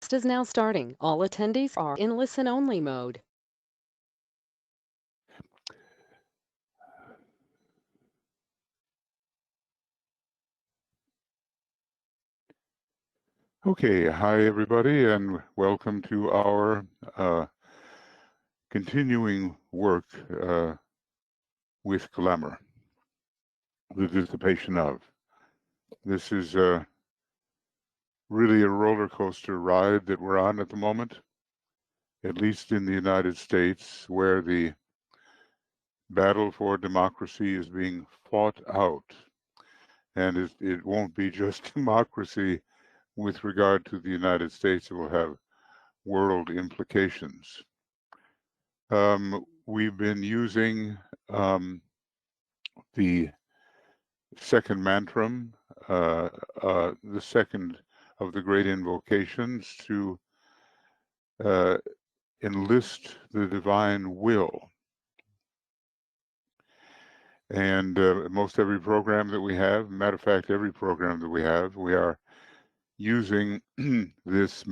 Is now starting. All attendees are in listen-only mode. Okay, hi everybody, and welcome to our continuing work with glamour, the dissipation of. This is really a roller coaster ride that we're on at the moment, at least in the United States, where the battle for democracy is being fought out. And it won't be just democracy with regard to the United States, it will have world implications. We've been using the second mantram, the second of the Great Invocations, to enlist the divine will. And most every program that we have, matter of fact, every program that we have, we are using this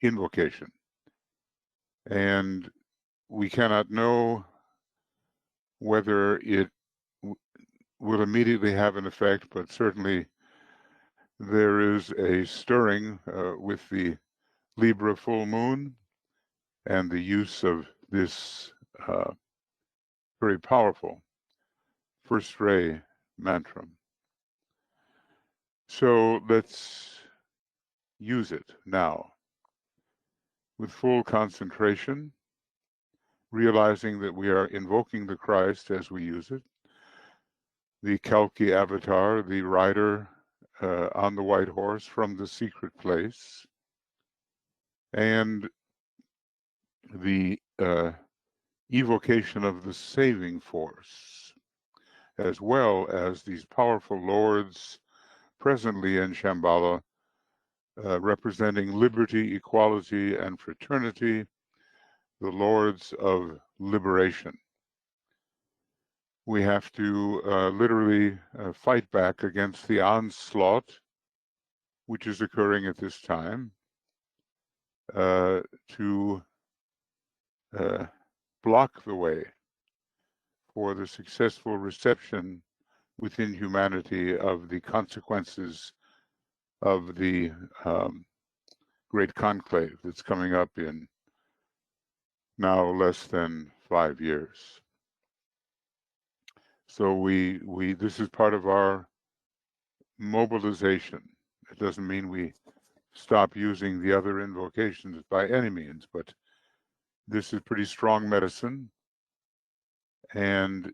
invocation. And we cannot know whether it will immediately have an effect, but certainly there is a stirring with the Libra full moon and the use of this very powerful first ray mantra. So let's use it now with full concentration, realizing that we are invoking the Christ as we use it, the Kalki avatar, the rider on the white horse from the secret place, and the evocation of the saving force, as well as these powerful lords presently in Shambhala, representing liberty, equality, and fraternity, the lords of liberation. We have to literally fight back against the onslaught which is occurring at this time, to block the way for the successful reception within humanity of the consequences of the great conclave that's coming up in now less than 5 years. So this is part of our mobilization. It doesn't mean we stop using the other invocations by any means, but this is pretty strong medicine. And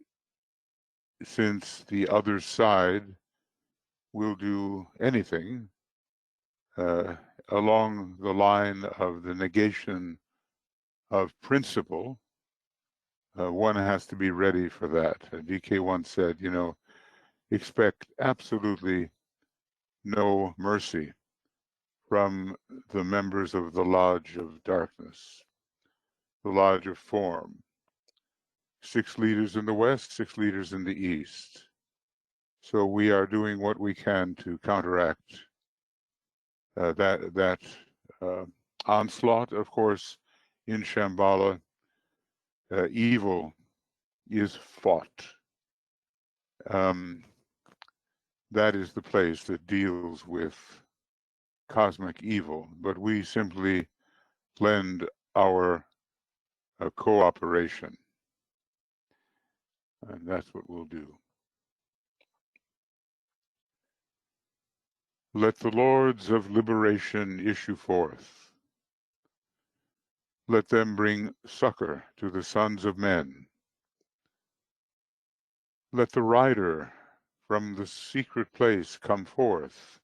since the other side will do anything along the line of the negation of principle, one has to be ready for that. DK once said, expect absolutely no mercy from the members of the Lodge of Darkness, the Lodge of Form. 6 leaders in the West, 6 leaders in the East. So we are doing what we can to counteract that onslaught. Of course, in Shambhala, evil is fought. That is the place that deals with cosmic evil, but we simply lend our cooperation. And that's what we'll do. Let the lords of liberation issue forth. Let them bring succor to the sons of men. Let the rider from the secret place come forth,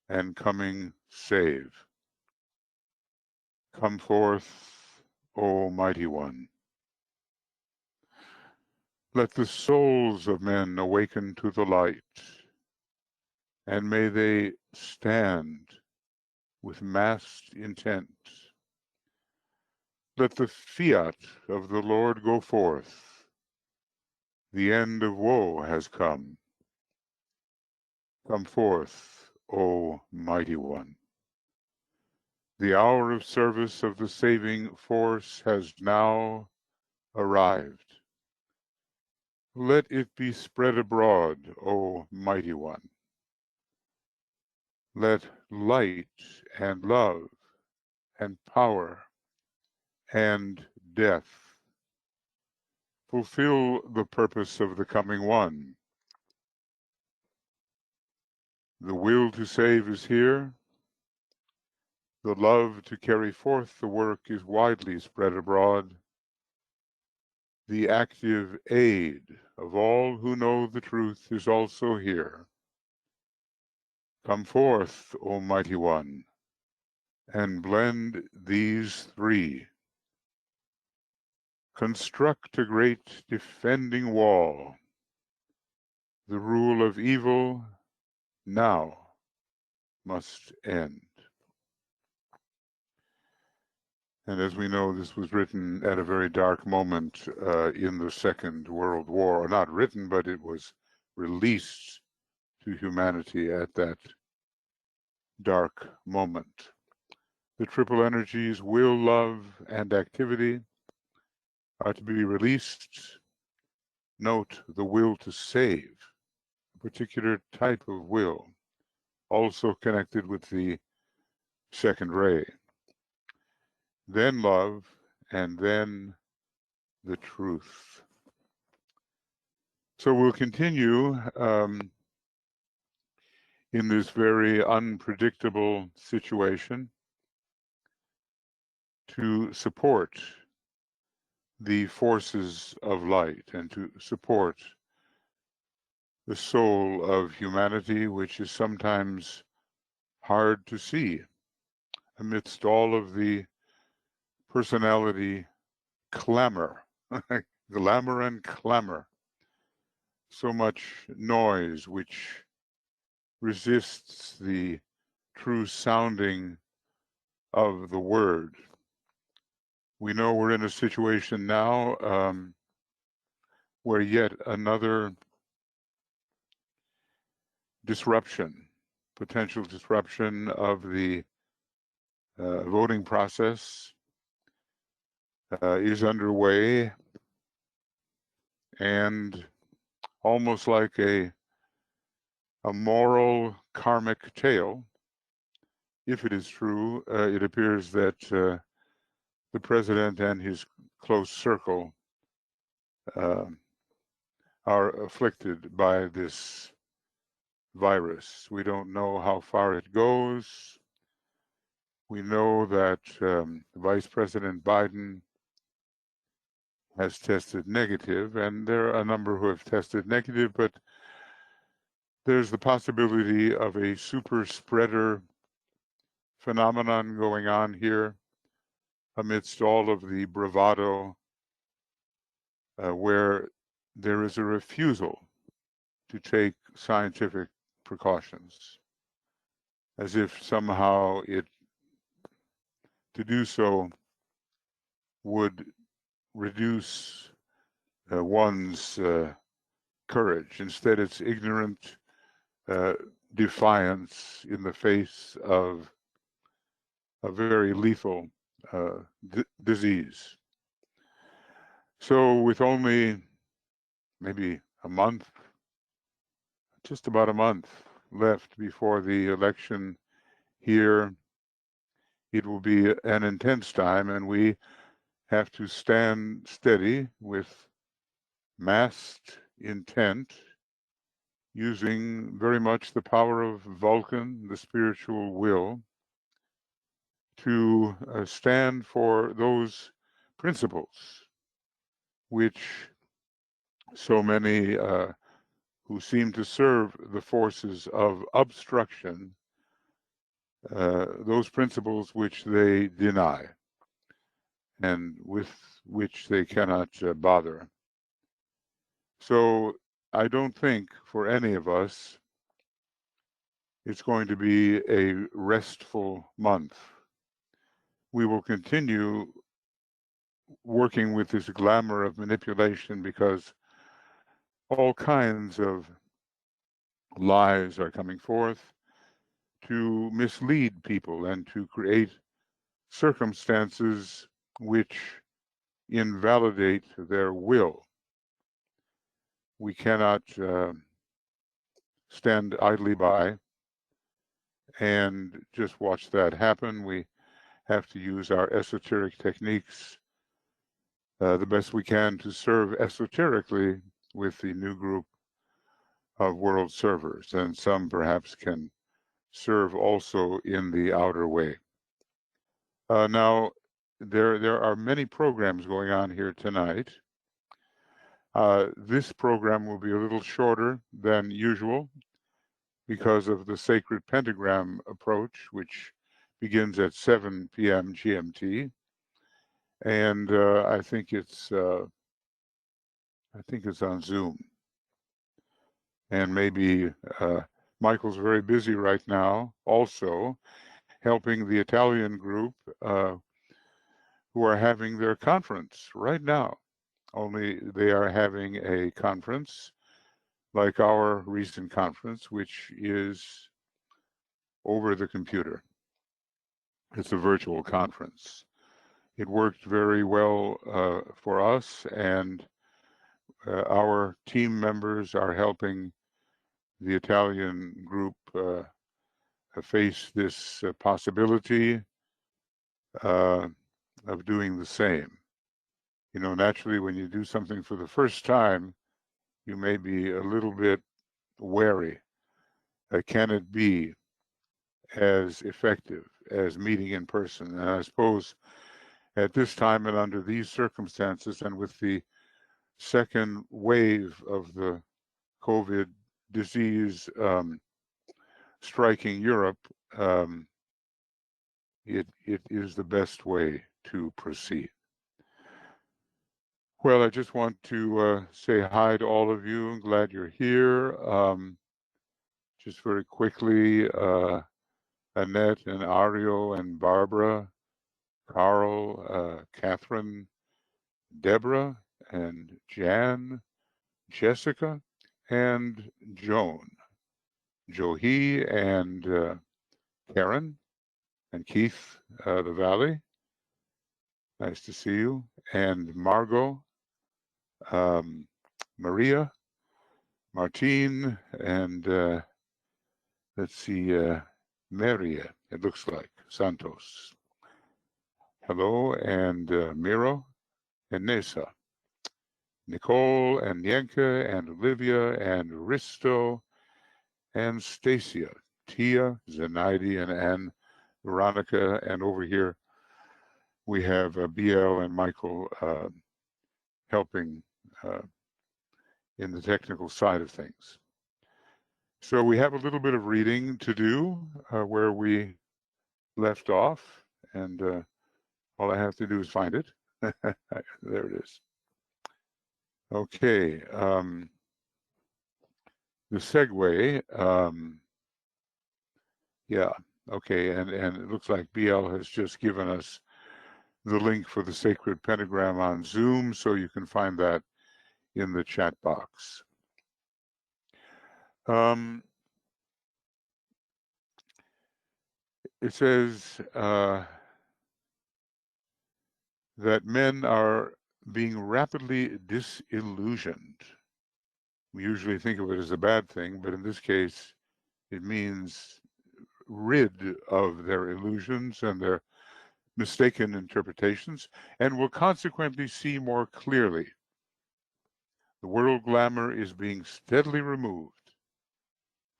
and coming save. Come forth, O mighty one. Let the souls of men awaken to the light, and may they stand with massed intent. Let the fiat of the Lord go forth. The end of woe has come. Come forth, O mighty one. The hour of service of the saving force has now arrived. Let it be spread abroad, O mighty one. Let light and love and power and death fulfill the purpose of the coming one. The will to save is here. The love to carry forth the work is widely spread abroad. The active aid of all who know the truth is also here. Come forth, O mighty one, and blend these three. Construct a great defending wall. The rule of evil now must end. And as we know, this was written at a very dark moment in the Second World War. Or not written, but it was released to humanity at that dark moment. The triple energies, will, love, and activity, are to be released. Note the will to save, a particular type of will, also connected with the second ray. Then love, and then the truth. So we'll continue in this very unpredictable situation to support the forces of light and to support the soul of humanity, which is sometimes hard to see amidst all of the personality clamor, glamour and clamor, so much noise which resists the true sounding of the word. We know we're in a situation now where yet another disruption, potential disruption of the voting process is underway, and almost like a moral karmic tale, if it is true, it appears that the president and his close circle are afflicted by this virus. We don't know how far it goes. We know that Vice President Biden has tested negative, and there are a number who have tested negative, but there's the possibility of a super spreader phenomenon going on here amidst all of the bravado where there is a refusal to take scientific precautions, as if somehow to do so would reduce one's courage. Instead, it's ignorant defiance in the face of a very lethal disease. So with only maybe a month, just about a month left before the election here, it will be an intense time, and we have to stand steady with massed intent, using very much the power of Vulcan, the spiritual will, to stand for those principles which so many who seem to serve the forces of obstruction, those principles which they deny and with which they cannot bother. So I don't think for any of us it's going to be a restful month. We will continue working with this glamour of manipulation because all kinds of lies are coming forth to mislead people and to create circumstances which invalidate their will. We cannot stand idly by and just watch that happen. We have to use our esoteric techniques the best we can to serve esoterically with the new group of world servers, and some perhaps can serve also in the outer way. Now, there are many programs going on here tonight. This program will be a little shorter than usual because of the sacred pentagram approach, which begins at 7 p.m. GMT, and I think it's on Zoom. And maybe Michael's very busy right now, also helping the Italian group who are having their conference right now. Only they are having a conference like our recent conference, which is over the computer. It's a virtual conference. It worked very well for us, and our team members are helping the Italian group face this possibility of doing the same. You know, naturally, when you do something for the first time, you may be a little bit wary. Can it be as effective as meeting in person? And I suppose at this time and under these circumstances, and with the second wave of the COVID disease striking Europe, it is the best way to proceed. Well, I just want to say hi to all of you. I'm glad you're here. Just very quickly, Annette and Ario and Barbara, Carl, Catherine, Deborah, and Jan, Jessica, and Joan, Johi, and Karen, and Keith, the Valley. Nice to see you. And Margot, Maria, Martine, and let's see, Maria, it looks like, Santos. Hello, and Miro, and Nessa, Nicole, and Yenka, and Olivia, and Risto, and Stacia, Tia, Zenaidi, and Anne, Veronica, and over here we have BL and Michael helping in the technical side of things. So we have a little bit of reading to do where we left off, and all I have to do is find it. There it is. Okay. The segue, yeah, okay, and it looks like BL has just given us the link for the sacred pentagram on Zoom, so you can find that in the chat box. It says that men are being rapidly disillusioned. We usually think of it as a bad thing, but in this case, it means rid of their illusions and their mistaken interpretations, and will consequently see more clearly. The world glamour is being steadily removed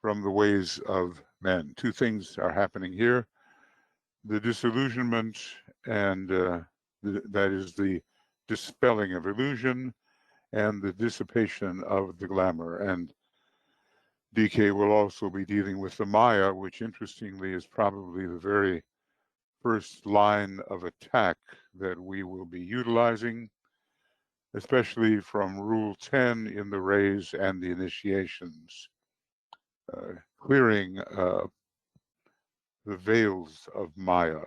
from the ways of men. Two things are happening here. The disillusionment, and that is the dispelling of illusion, and the dissipation of the glamour. And DK will also be dealing with the Maya, which interestingly is probably the very first line of attack that we will be utilizing, especially from Rule 10 in the rays and the initiations, clearing the veils of Maya,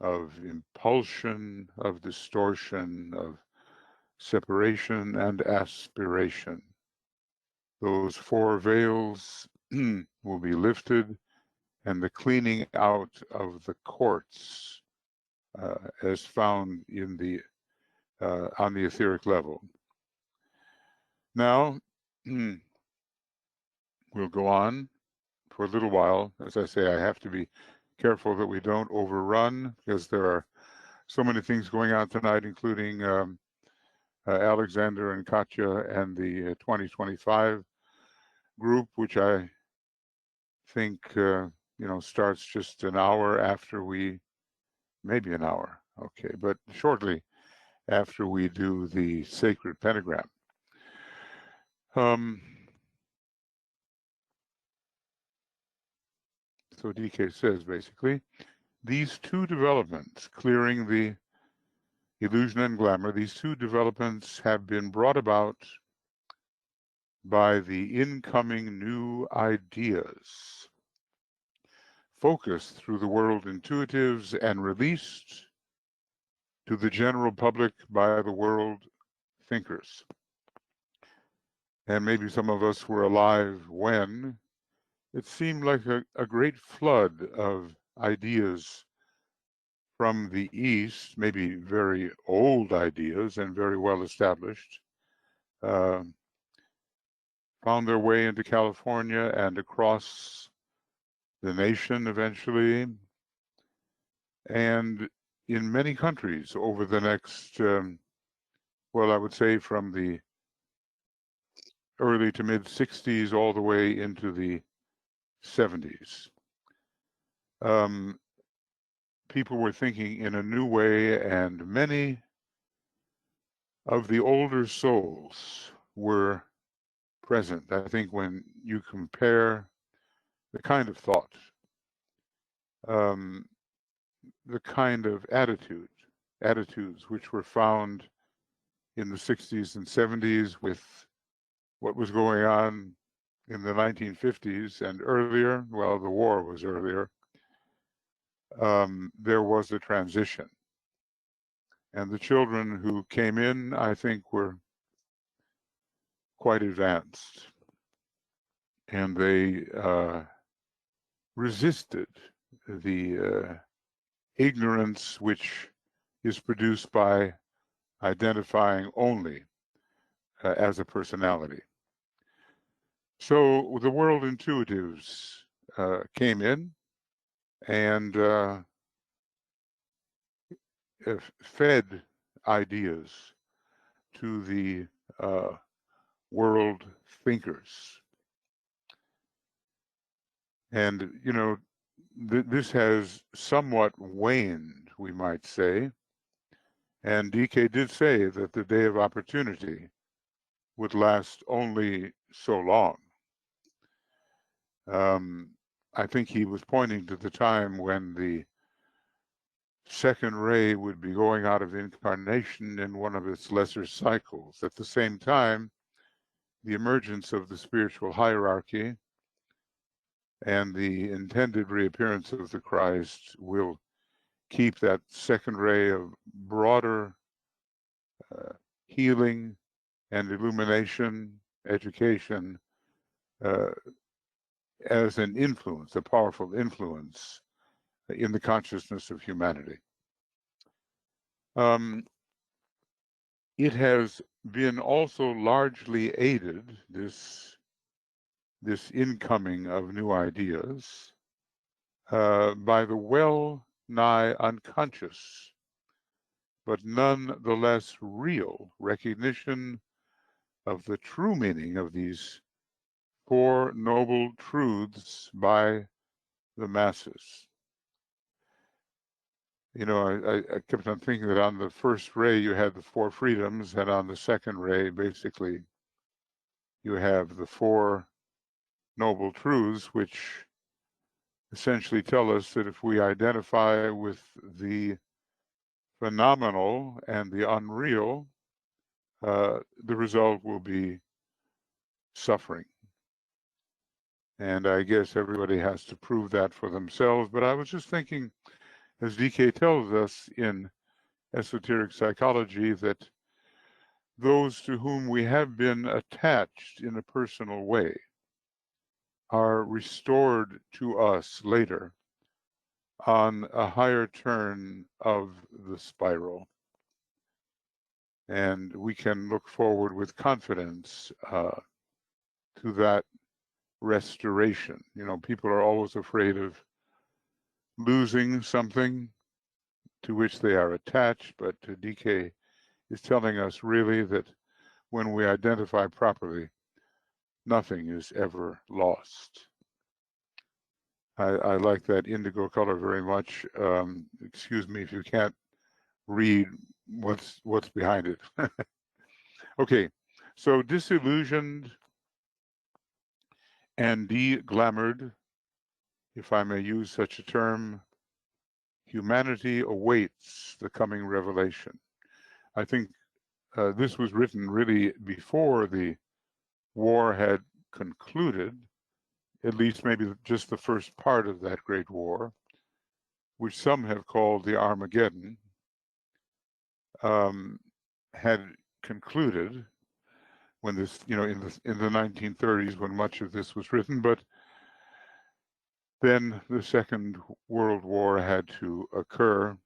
of impulsion, of distortion, of separation and aspiration. Those four veils will be lifted, and the cleaning out of the courts as found in the on the etheric level. Now, we'll go on for a little while. As I say, I have to be careful that we don't overrun, because there are so many things going on tonight, including Alexander and Katya and the 2025 group, which I think starts just an hour after we, maybe an hour, okay, but shortly after we do the sacred pentagram. So DK says, basically, these two developments, clearing the illusion and glamour, these two developments have been brought about by the incoming new ideas, focused through the world intuitives and released to the general public by the world thinkers. And maybe some of us were alive when it seemed like a great flood of ideas from the East, maybe very old ideas and very well established, found their way into California and across the nation eventually, and in many countries over the next, well, I would say from the early to mid 60s all the way into the 70s. People were thinking in a new way, and many of the older souls were present. I think when you compare the kind of thought, the kind of attitudes which were found in the 60s and 70s with what was going on in the 1950s and earlier, well, the war was earlier, there was a transition. And the children who came in, I think, were quite advanced. And they resisted the ignorance which is produced by identifying only as a personality. So the world intuitives came in and fed ideas to the world thinkers. And, this has somewhat waned, we might say. And DK did say that the day of opportunity would last only so long. I think he was pointing to the time when the second ray would be going out of incarnation in one of its lesser cycles. At the same time, the emergence of the spiritual hierarchy and the intended reappearance of the Christ will keep that second ray of broader healing and illumination, education, as an influence, a powerful influence in the consciousness of humanity. It has been also largely aided, this incoming of new ideas, by the well-nigh unconscious, but nonetheless real recognition of the true meaning of these Four Noble Truths by the masses. I kept on thinking that on the first ray you had the four freedoms, and on the second ray, basically, you have the Four Noble Truths, which essentially tell us that if we identify with the phenomenal and the unreal, the result will be suffering. And I guess everybody has to prove that for themselves. But I was just thinking, as DK tells us in esoteric psychology, that those to whom we have been attached in a personal way are restored to us later on a higher turn of the spiral. And we can look forward with confidence to that restoration. You know, people are always afraid of losing something to which they are attached, but DK is telling us really that when we identify properly, nothing is ever lost. I like that indigo color very much. Excuse me if you can't read what's behind it. Okay, so disillusioned and de-glamored, if I may use such a term, humanity awaits the coming revelation. I think this was written really before the war had concluded, at least maybe just the first part of that great war, which some have called the Armageddon, had concluded when this, you know, in the 1930s, when much of this was written. But then the Second World War had to occur,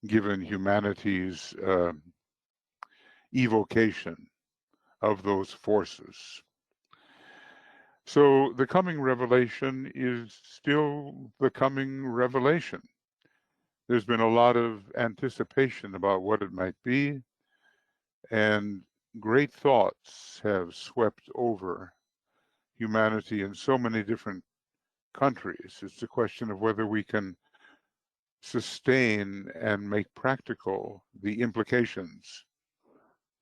given humanity's evocation of those forces. So the coming revelation is still the coming revelation. There's been a lot of anticipation about what it might be, and great thoughts have swept over humanity in so many different countries. It's a question of whether we can sustain and make practical the implications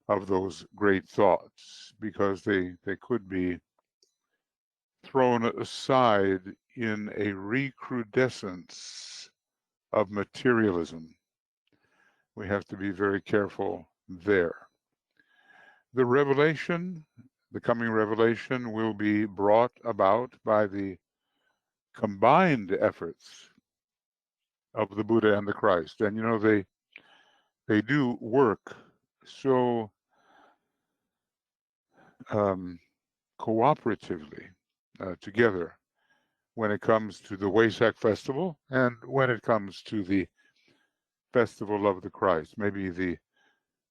of those great thoughts, because they could be thrown aside in a recrudescence of materialism. We have to be very careful there. The revelation, the coming revelation, will be brought about by the combined efforts of the Buddha and the Christ. And you know, they do work so cooperatively together when it comes to the Wesak festival and when it comes to the festival of the Christ. Maybe the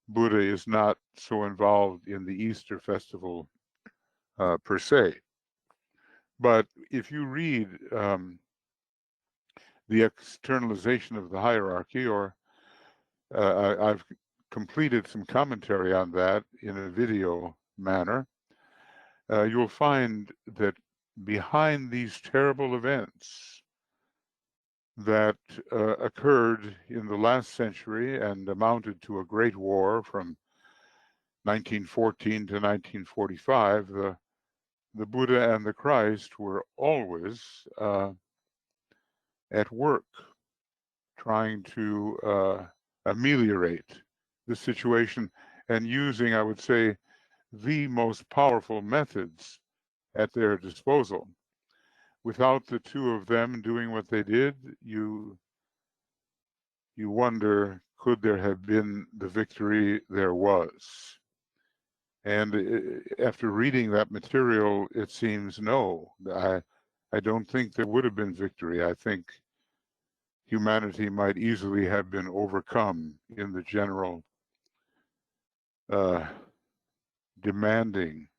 Buddha is not so involved in the Easter festival per se. But if you read the externalization of the hierarchy, or I've completed some commentary on that in a video manner, you'll find that behind these terrible events that occurred in the last century and amounted to a great war from 1914 to 1945, the Buddha and the Christ were always at work trying to ameliorate the situation and using, I would say, the most powerful methods at their disposal. Without the two of them doing what they did, you wonder, could there have been the victory there was? And after reading that material, it seems no. I don't think there would have been victory. I think humanity might easily have been overcome in the general demanding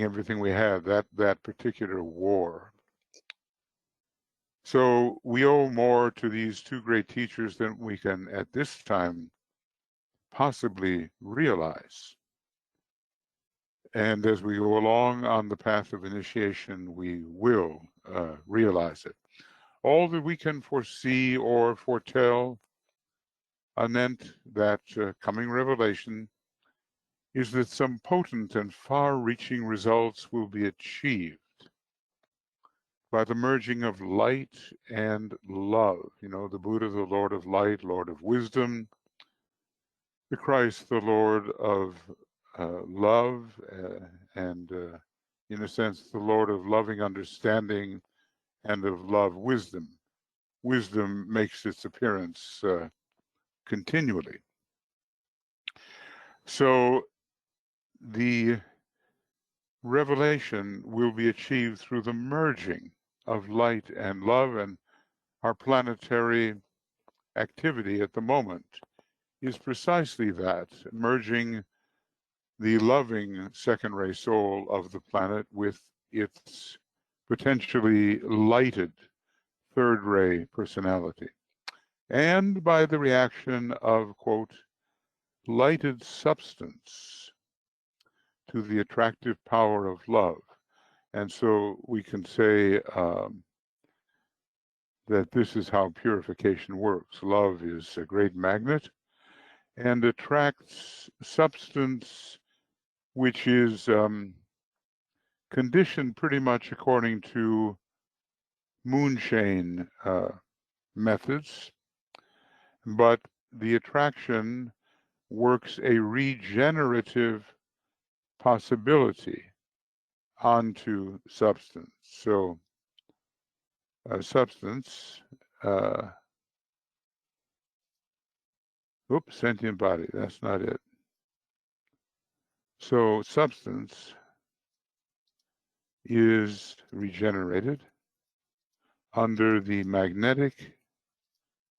everything we had, that particular war. So we owe more to these two great teachers than we can at this time possibly realize. And as we go along on the path of initiation, we will realize it. All that we can foresee or foretell anent that coming revelation is that some potent and far-reaching results will be achieved by the merging of light and love. You know, the Buddha, the Lord of light, Lord of wisdom, the Christ, the Lord of love, and in a sense, the Lord of loving understanding and of love wisdom. Wisdom makes its appearance continually. So the revelation will be achieved through the merging of light and love, and our planetary activity at the moment is precisely that, merging the loving second-ray soul of the planet with its potentially lighted third-ray personality, and by the reaction of, quote, lighted substance to the attractive power of love. And so we can say that this is how purification works. Love is a great magnet and attracts substance which is conditioned pretty much according to moonshine methods, but the attraction works a regenerative possibility onto substance. So substance, sentient body, that's not it. So substance is regenerated under the magnetic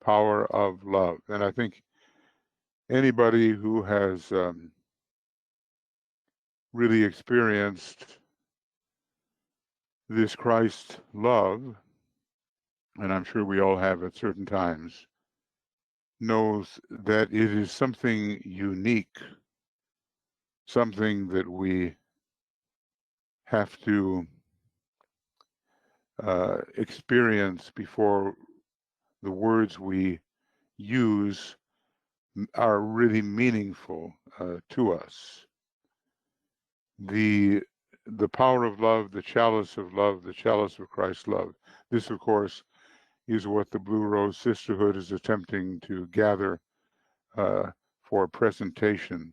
power of love. And I think anybody who has really experienced this Christ love, and I'm sure we all have at certain times, knows that it is something unique, something that we have to experience before the words we use are really meaningful to us. The power of love, the chalice of love, the chalice of Christ's love. This, of course, is what the Blue Rose Sisterhood is attempting to gather for presentation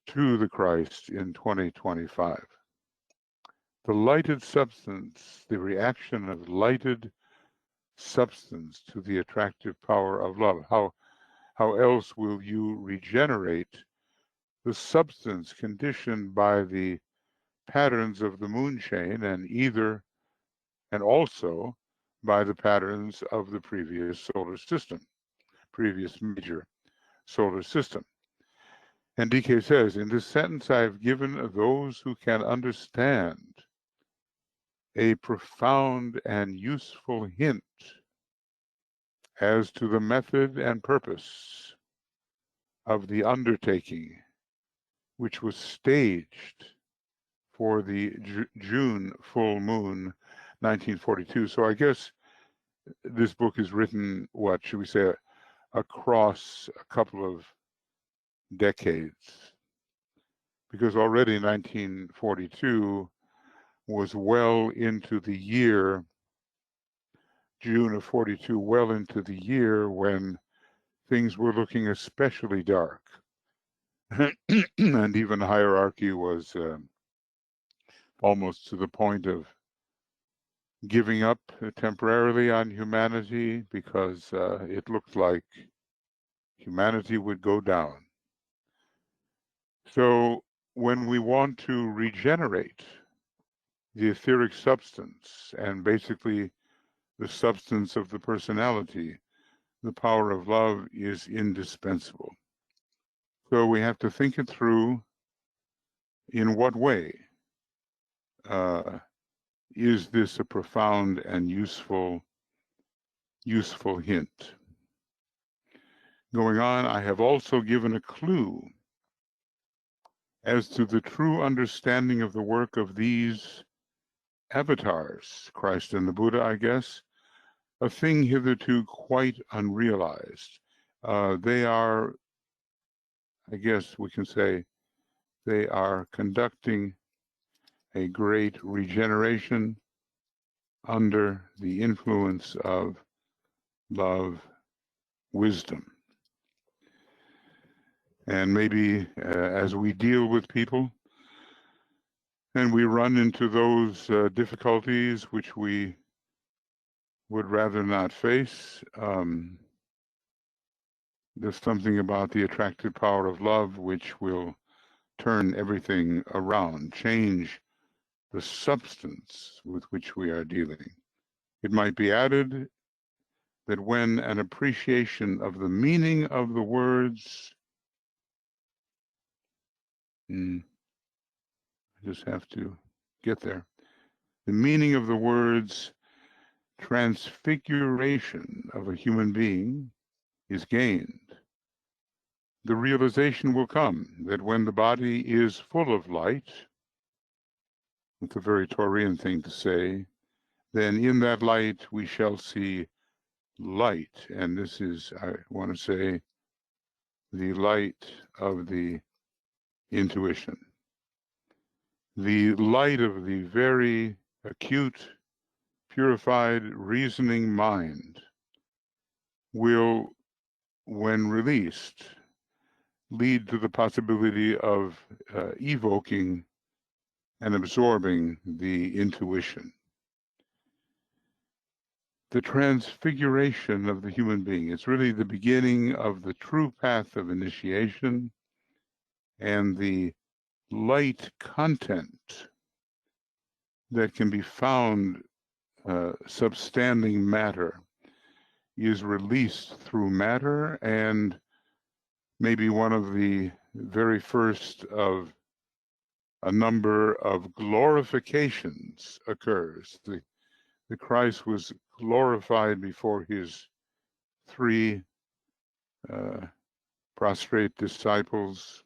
to the Christ in 2025. The lighted substance, the reaction of lighted substance to the attractive power of love. How else will you regenerate the substance conditioned by the patterns of the moonshine, and also by the patterns of the previous solar system, previous major solar system? And DK says, in this sentence, I have given those who can understand a profound and useful hint as to the method and purpose of the undertaking, which was staged for the June full moon, 1942. So I guess this book is written, what should we say, across a couple of decades, because already 1942 was well into the year, June of 42, well into the year when things were looking especially dark. And even hierarchy was almost to the point of giving up temporarily on humanity, because it looked like humanity would go down. So when we want to regenerate the etheric substance and basically the substance of the personality, the power of love is indispensable. So we have to think it through. In what way is this a profound and useful hint? Going on, I have also given a clue as to the true understanding of the work of these avatars, Christ and the Buddha, I guess, a thing hitherto quite unrealized. They are, I guess we can say, they are conducting a great regeneration under the influence of love, wisdom. And maybe as we deal with people and we run into those difficulties which we would rather not face, there's something about the attractive power of love which will turn everything around, change the substance with which we are dealing. It might be added that when an appreciation of the meaning of the words, I just have to get there, the meaning of the words transfiguration of a human being is gained, the realization will come that when the body is full of light, it's a very Taurian thing to say, then in that light we shall see light. And this is, I want to say, the light of the intuition. The light of the very acute, purified, reasoning mind will, when released, lead to the possibility of evoking and absorbing the intuition. The transfiguration of the human being. It's really the beginning of the true path of initiation, and the light content that can be found substanding matter is released through matter, and maybe one of the very first of a number of glorifications occurs. The Christ was glorified before his three prostrate disciples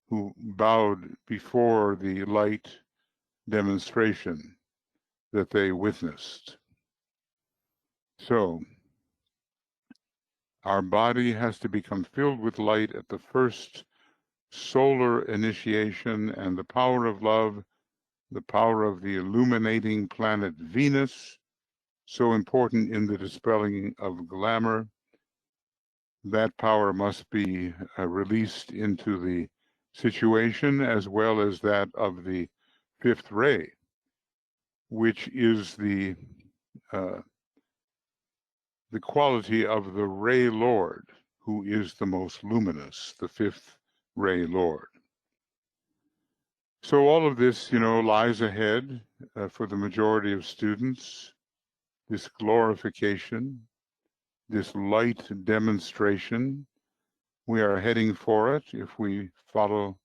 who bowed before the light demonstration that they witnessed. So, our body has to become filled with light at the first solar initiation, and the power of love, the power of the illuminating planet Venus, so important in the dispelling of glamour, that power must be released into the situation, as well as that of the fifth ray, which is the quality of the ray Lord, who is the most luminous, the fifth ray Lord. So all of this, lies ahead for the majority of students, this glorification, this light demonstration. We are heading for it if we follow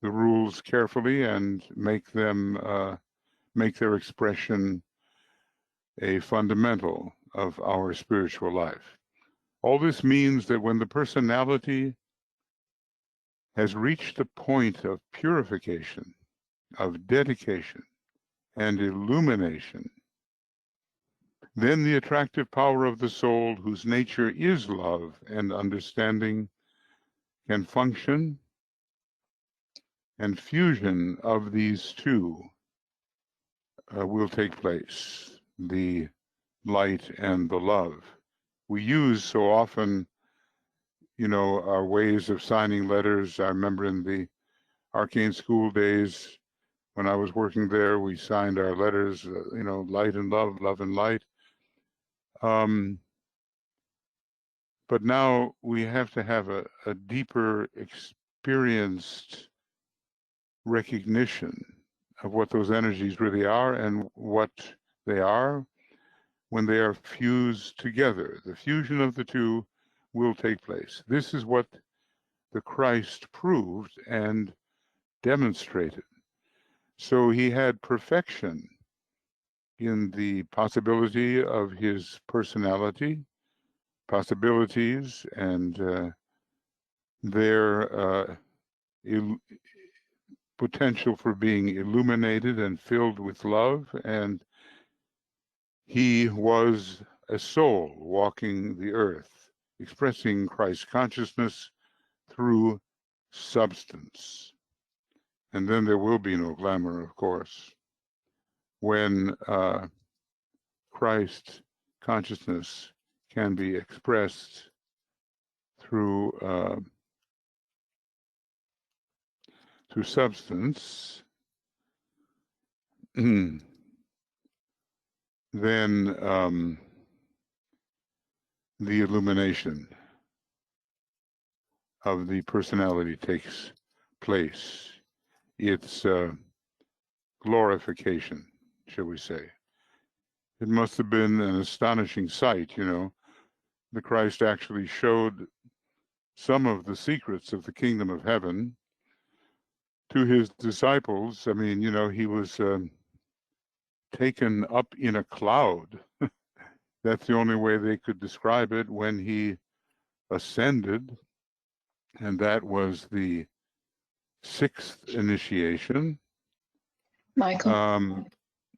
the rules carefully and make their expression a fundamental of our spiritual life. All this means that when the personality has reached a point of purification, of dedication, and illumination, then the attractive power of the soul, whose nature is love and understanding, can function, and fusion of these two will take place, the light and the love. We use so often, our ways of signing letters. I remember in the arcane school days when I was working there, we signed our letters, light and love, love and light. But now we have to have a deeper experienced recognition of what those energies really are and what they are when they are fused together. The fusion of the two will take place. This is what the Christ proved and demonstrated. So he had perfection in the possibility of his personality, possibilities, and their potential for being illuminated and filled with love. And he was a soul walking the earth, expressing Christ consciousness through substance. And then there will be no glamour, of course, when Christ consciousness can be expressed through substance. Then the illumination of the personality takes place. It's glorification, shall we say. It must have been an astonishing sight, you know. The Christ actually showed some of the secrets of the kingdom of heaven to his disciples. I mean, you know, he was taken up in a cloud. That's the only way they could describe it when he ascended. And that was the 6th initiation. Michael?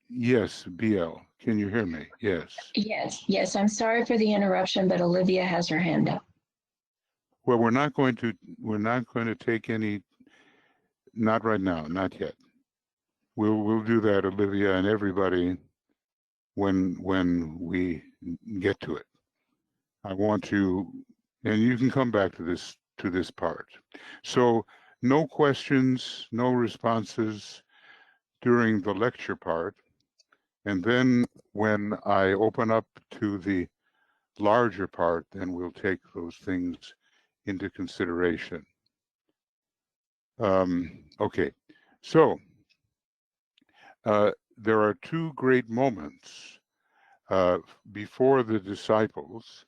Yes, BL. Can you hear me? Yes. Yes. I'm sorry for the interruption, but Olivia has her hand up. Well, we're not going to take any, not right now, not yet. We'll do that, Olivia, and everybody when we get to it. I want to, and you can come back to this part. So no questions, no responses during the lecture part. And then when I open up to the larger part, then we'll take those things into consideration. Okay, so there are two great moments before the disciples.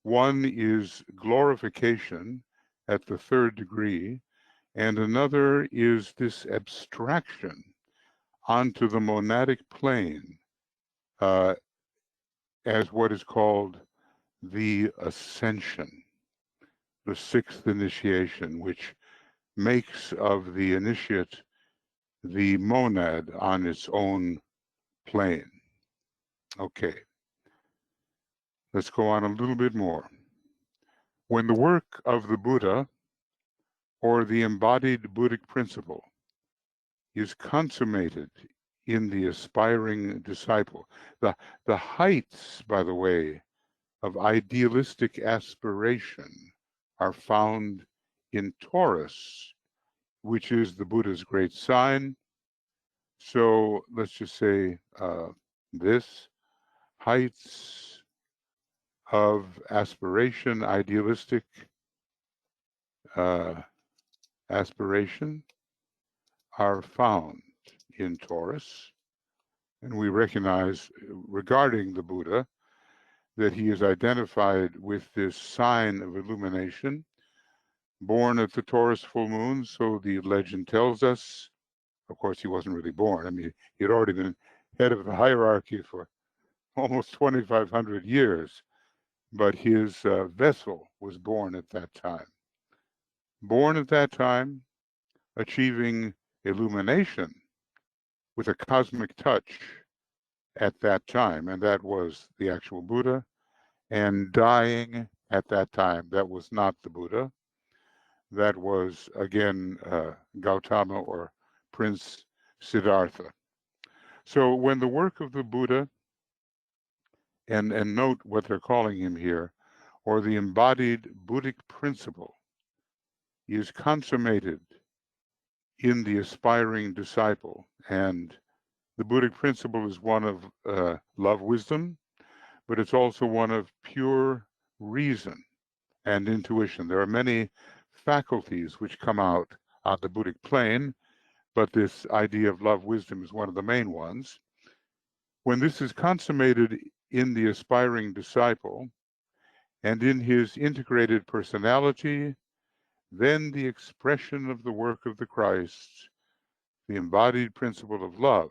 One is glorification at the 3rd degree, and another is this abstraction onto the monadic plane as what is called the ascension, the 6th initiation, which makes of the initiate the monad on its own plane. Okay, let's go on a little bit more. When the work of the Buddha or the embodied Buddhic principle is consummated in the aspiring disciple, the heights, by the way, of idealistic aspiration are found in Taurus, which is the Buddha's great sign. So let's just say this, heights of aspiration, idealistic aspiration are found in Taurus. And we recognize regarding the Buddha that he is identified with this sign of illumination, born at the Taurus full moon, so the legend tells us. Of course, he wasn't really born. I mean, he had already been head of the hierarchy for almost 2,500 years, but his vessel was born at that time. Born at that time, achieving illumination with a cosmic touch at that time, and that was the actual Buddha, and dying at that time, that was not the Buddha. That was, again, Gautama or Prince Siddhartha. So when the work of the Buddha, and note what they're calling him here, or the embodied Buddhic principle, is consummated in the aspiring disciple, and the Buddhic principle is one of love, wisdom, but it's also one of pure reason and intuition. There are many faculties which come out on the Buddhic plane, but this idea of love, wisdom is one of the main ones. When this is consummated in the aspiring disciple and in his integrated personality, then the expression of the work of the Christ, the embodied principle of love,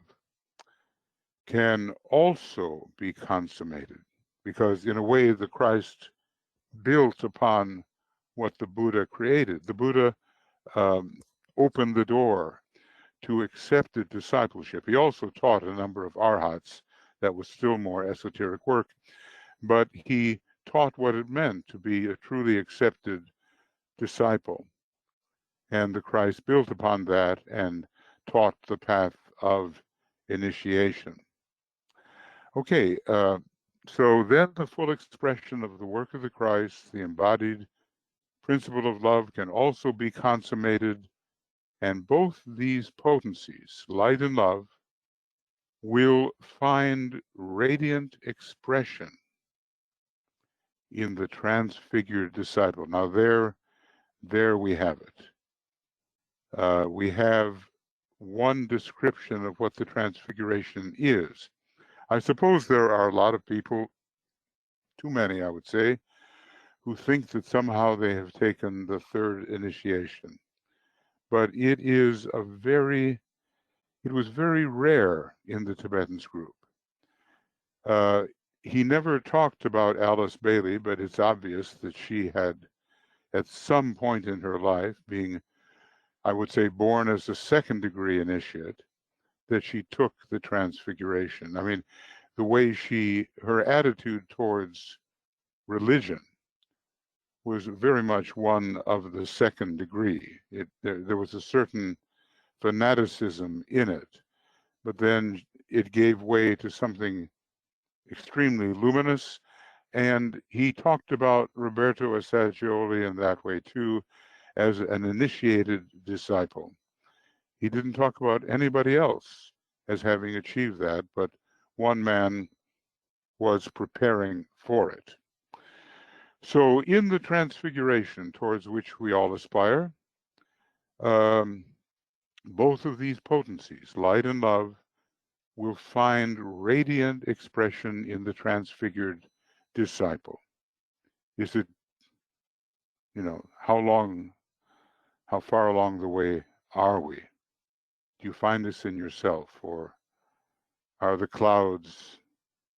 can also be consummated, because in a way the Christ built upon what the Buddha created. The Buddha opened the door to accepted discipleship. He also taught a number of arhats. That was still more esoteric work, but he taught what it meant to be a truly accepted disciple. And the Christ built upon that and taught the path of initiation. Okay, so then the full expression of the work of the Christ, the embodied principle of love, can also be consummated, and both these potencies, light and love, will find radiant expression in the transfigured disciple. Now there we have it. we have one description of what the transfiguration is. I suppose there are a lot of people, too many I would say, who think that somehow they have taken the third initiation. But it was very rare in the Tibetans group. He never talked about Alice Bailey, but it's obvious that she had, at some point in her life, being, I would say, born as a second-degree initiate, that she took the transfiguration. I mean, the way her attitude towards religion was very much one of the second degree. There was a certain fanaticism in it, but then it gave way to something extremely luminous. And he talked about Roberto Assagioli in that way too, as an initiated disciple. He didn't talk about anybody else as having achieved that, but one man was preparing for it. So in the transfiguration towards which we all aspire, both of these potencies, light and love, will find radiant expression in the transfigured disciple. Is it, how far along the way are we? Do you find this in yourself, or are the clouds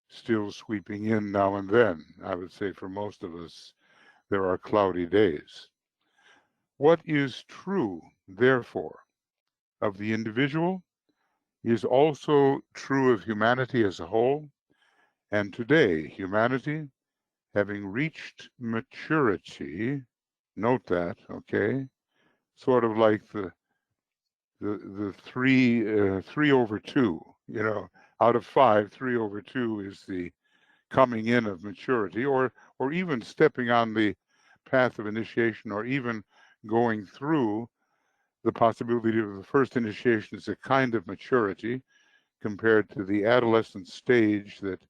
still sweeping in now and then? I would say for most of us, there are cloudy days. What is true, therefore, of the individual is also true of humanity as a whole. And today, humanity, having reached maturity, note that, okay, sort of like the 3/2, out of 5, 3/2 is the coming in of maturity, or even stepping on the path of initiation, or even going through the possibility of the first initiation as a kind of maturity compared to the adolescent stage that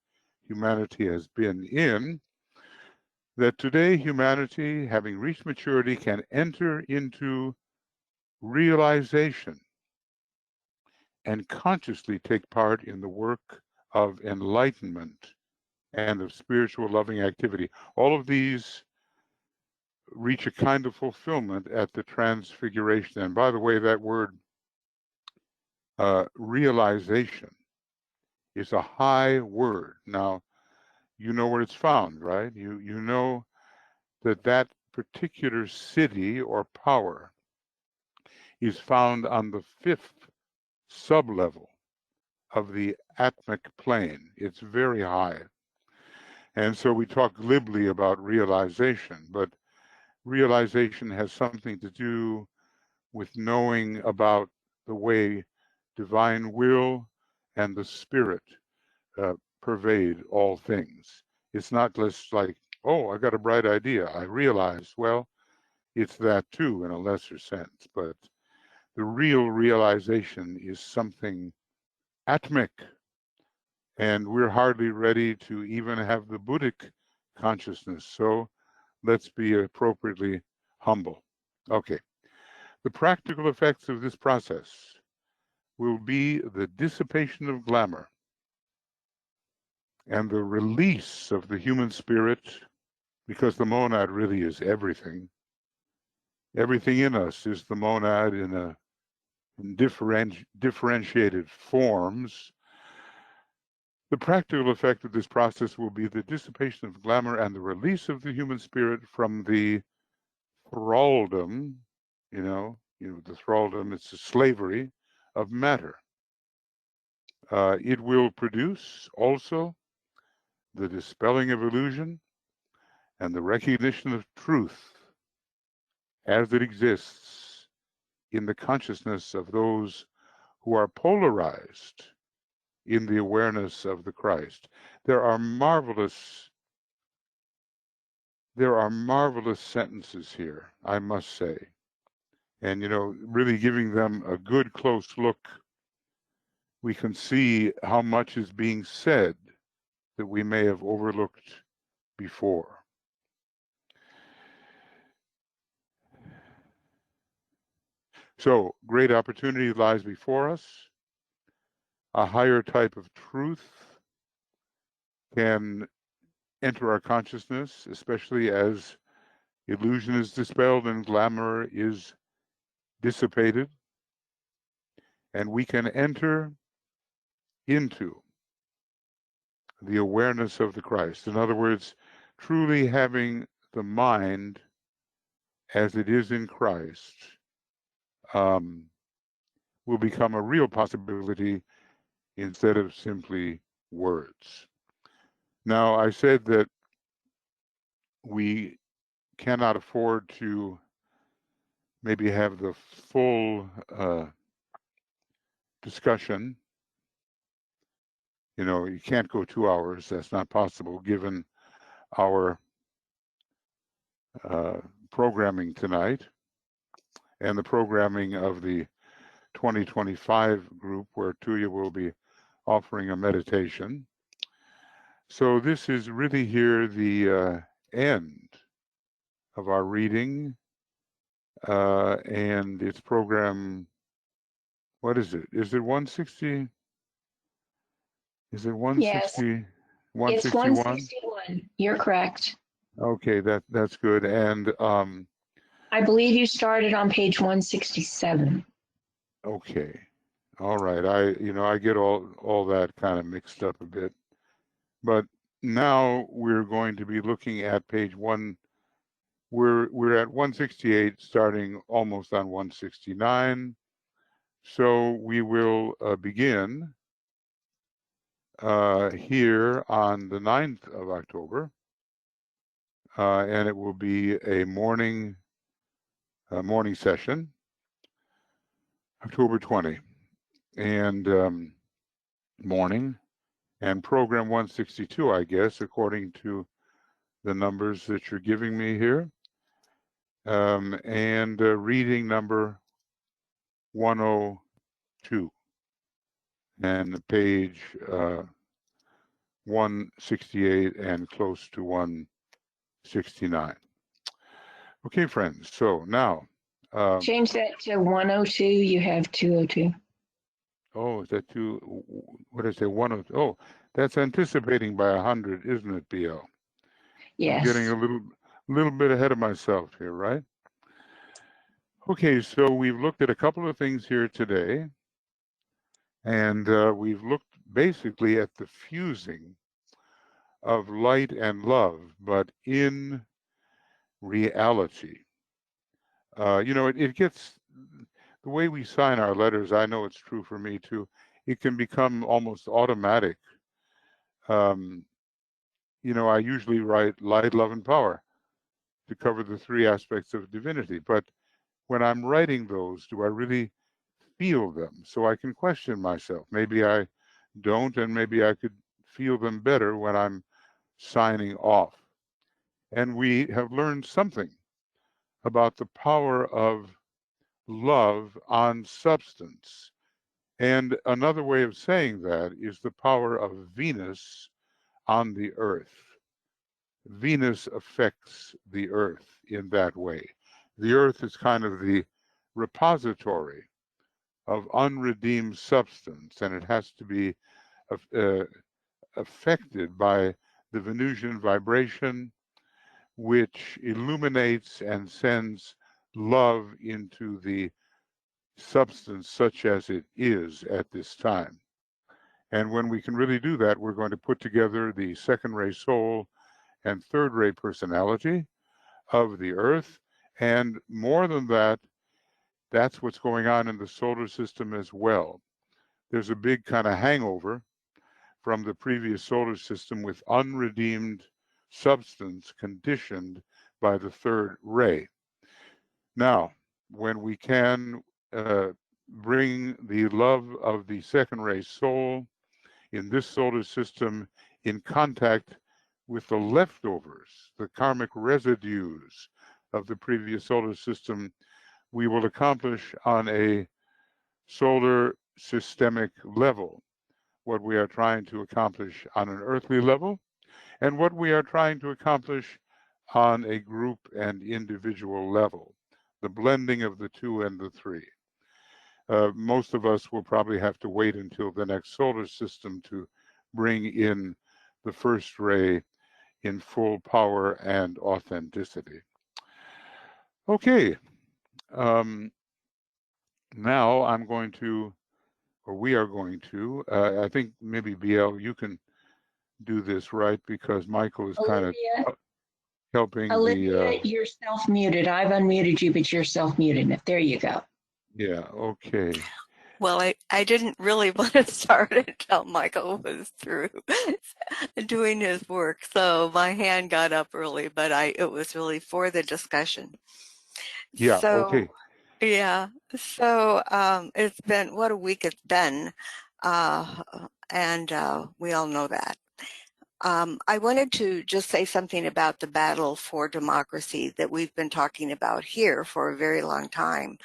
humanity has been in, that today humanity, having reached maturity, can enter into realization and consciously take part in the work of enlightenment and of spiritual loving activity. All of these reach a kind of fulfillment at the transfiguration. And by the way, that word realization is a high word. Now, you know where it's found, right? You know that particular siddhi or power is found on the 5th sublevel of the atmic plane. It's very high. And so we talk glibly about realization, but realization has something to do with knowing about the way divine will and the spirit pervade all things. It's not just like, oh, I got a bright idea, I realize. Well, it's that too in a lesser sense, but the real realization is something atmic, and we're hardly ready to even have the Buddhic consciousness. So let's be appropriately humble. Okay. The practical effects of this process will be the dissipation of glamour and the release of the human spirit, because the monad really is everything. Everything in us is the monad in differentiated forms. The practical effect of this process will be the dissipation of glamour and the release of the human spirit from the thraldom, the thraldom, it's the slavery of matter. It will produce also the dispelling of illusion and the recognition of truth as it exists in the consciousness of those who are polarized in the awareness of the Christ. There are marvelous sentences here, I must say. And, really giving them a good close look, we can see how much is being said that we may have overlooked before. So great opportunity lies before us. A higher type of truth can enter our consciousness, especially as illusion is dispelled and glamour is dissipated. And we can enter into the awareness of the Christ. In other words, truly having the mind as it is in Christ will become a real possibility instead of simply words. Now, I said that we cannot afford to maybe have the full discussion. You know, you can't go 2 hours. That's not possible given our programming tonight and the programming of the 2025 group where Tuya will be offering a meditation. So this is really here the end of our reading, and it's program, what is it? Is it 160? Is it 160? Yes, 161? it's 161. You're correct. Okay, that's good. And I believe you started on page 167. okay, all right. I get all that kind of mixed up a bit, but now we're going to be looking at page one. We're at 168, starting almost on 169. So we will begin here on the 9th of October, and it will be a morning session, October 20, and morning, and program 162, I guess, according to the numbers that you're giving me here, and reading number 102, and page 168 and close to 169. Okay, friends, so now. Change that to 102. You have 202. Oh, is that two? What did I say? 102. Oh, that's anticipating by 100, isn't it, BL? Yes. I'm getting a little bit ahead of myself here, right? Okay, so we've looked at a couple of things here today, and we've looked basically at the fusing of light and love, but in reality. It gets, the way we sign our letters, I know it's true for me too, it can become almost automatic. I usually write light, love, and power to cover the three aspects of divinity, but when I'm writing those, do I really feel them? So I can question myself. Maybe I don't, and maybe I could feel them better when I'm signing off. And we have learned something about the power of love on substance. And another way of saying that is the power of Venus on the earth. Venus affects the earth in that way. The earth is kind of the repository of unredeemed substance, and it has to be affected by the Venusian vibration, which illuminates and sends love into the substance such as it is at this time. And when we can really do that, we're going to put together the second ray soul and third ray personality of the earth. And more than that, that's what's going on in the solar system as well. There's a big kind of hangover from the previous solar system with unredeemed substance conditioned by the third ray. Now, when we can bring the love of the second ray soul in this solar system in contact with the leftovers, the karmic residues of the previous solar system, we will accomplish on a solar systemic level what we are trying to accomplish on an earthly level and what we are trying to accomplish on a group and individual level, the blending of the two and the three. most of us will probably have to wait until the next solar system to bring in the first ray in full power and authenticity. Okay, now I'm going to, or we are going to, I think maybe BL, you can do this, right? Because Michael is kind of helping Olivia, you're self-muted. I've unmuted you, but you're self-muted. There you go. Yeah, okay. Well, I didn't really want to start until Michael was through doing his work, so my hand got up early, but it was really for the discussion. Yeah, So, okay. yeah, so it's been, what a week it's been, and we all know that. I wanted to just say something about the battle for democracy that we've been talking about here for a very long time.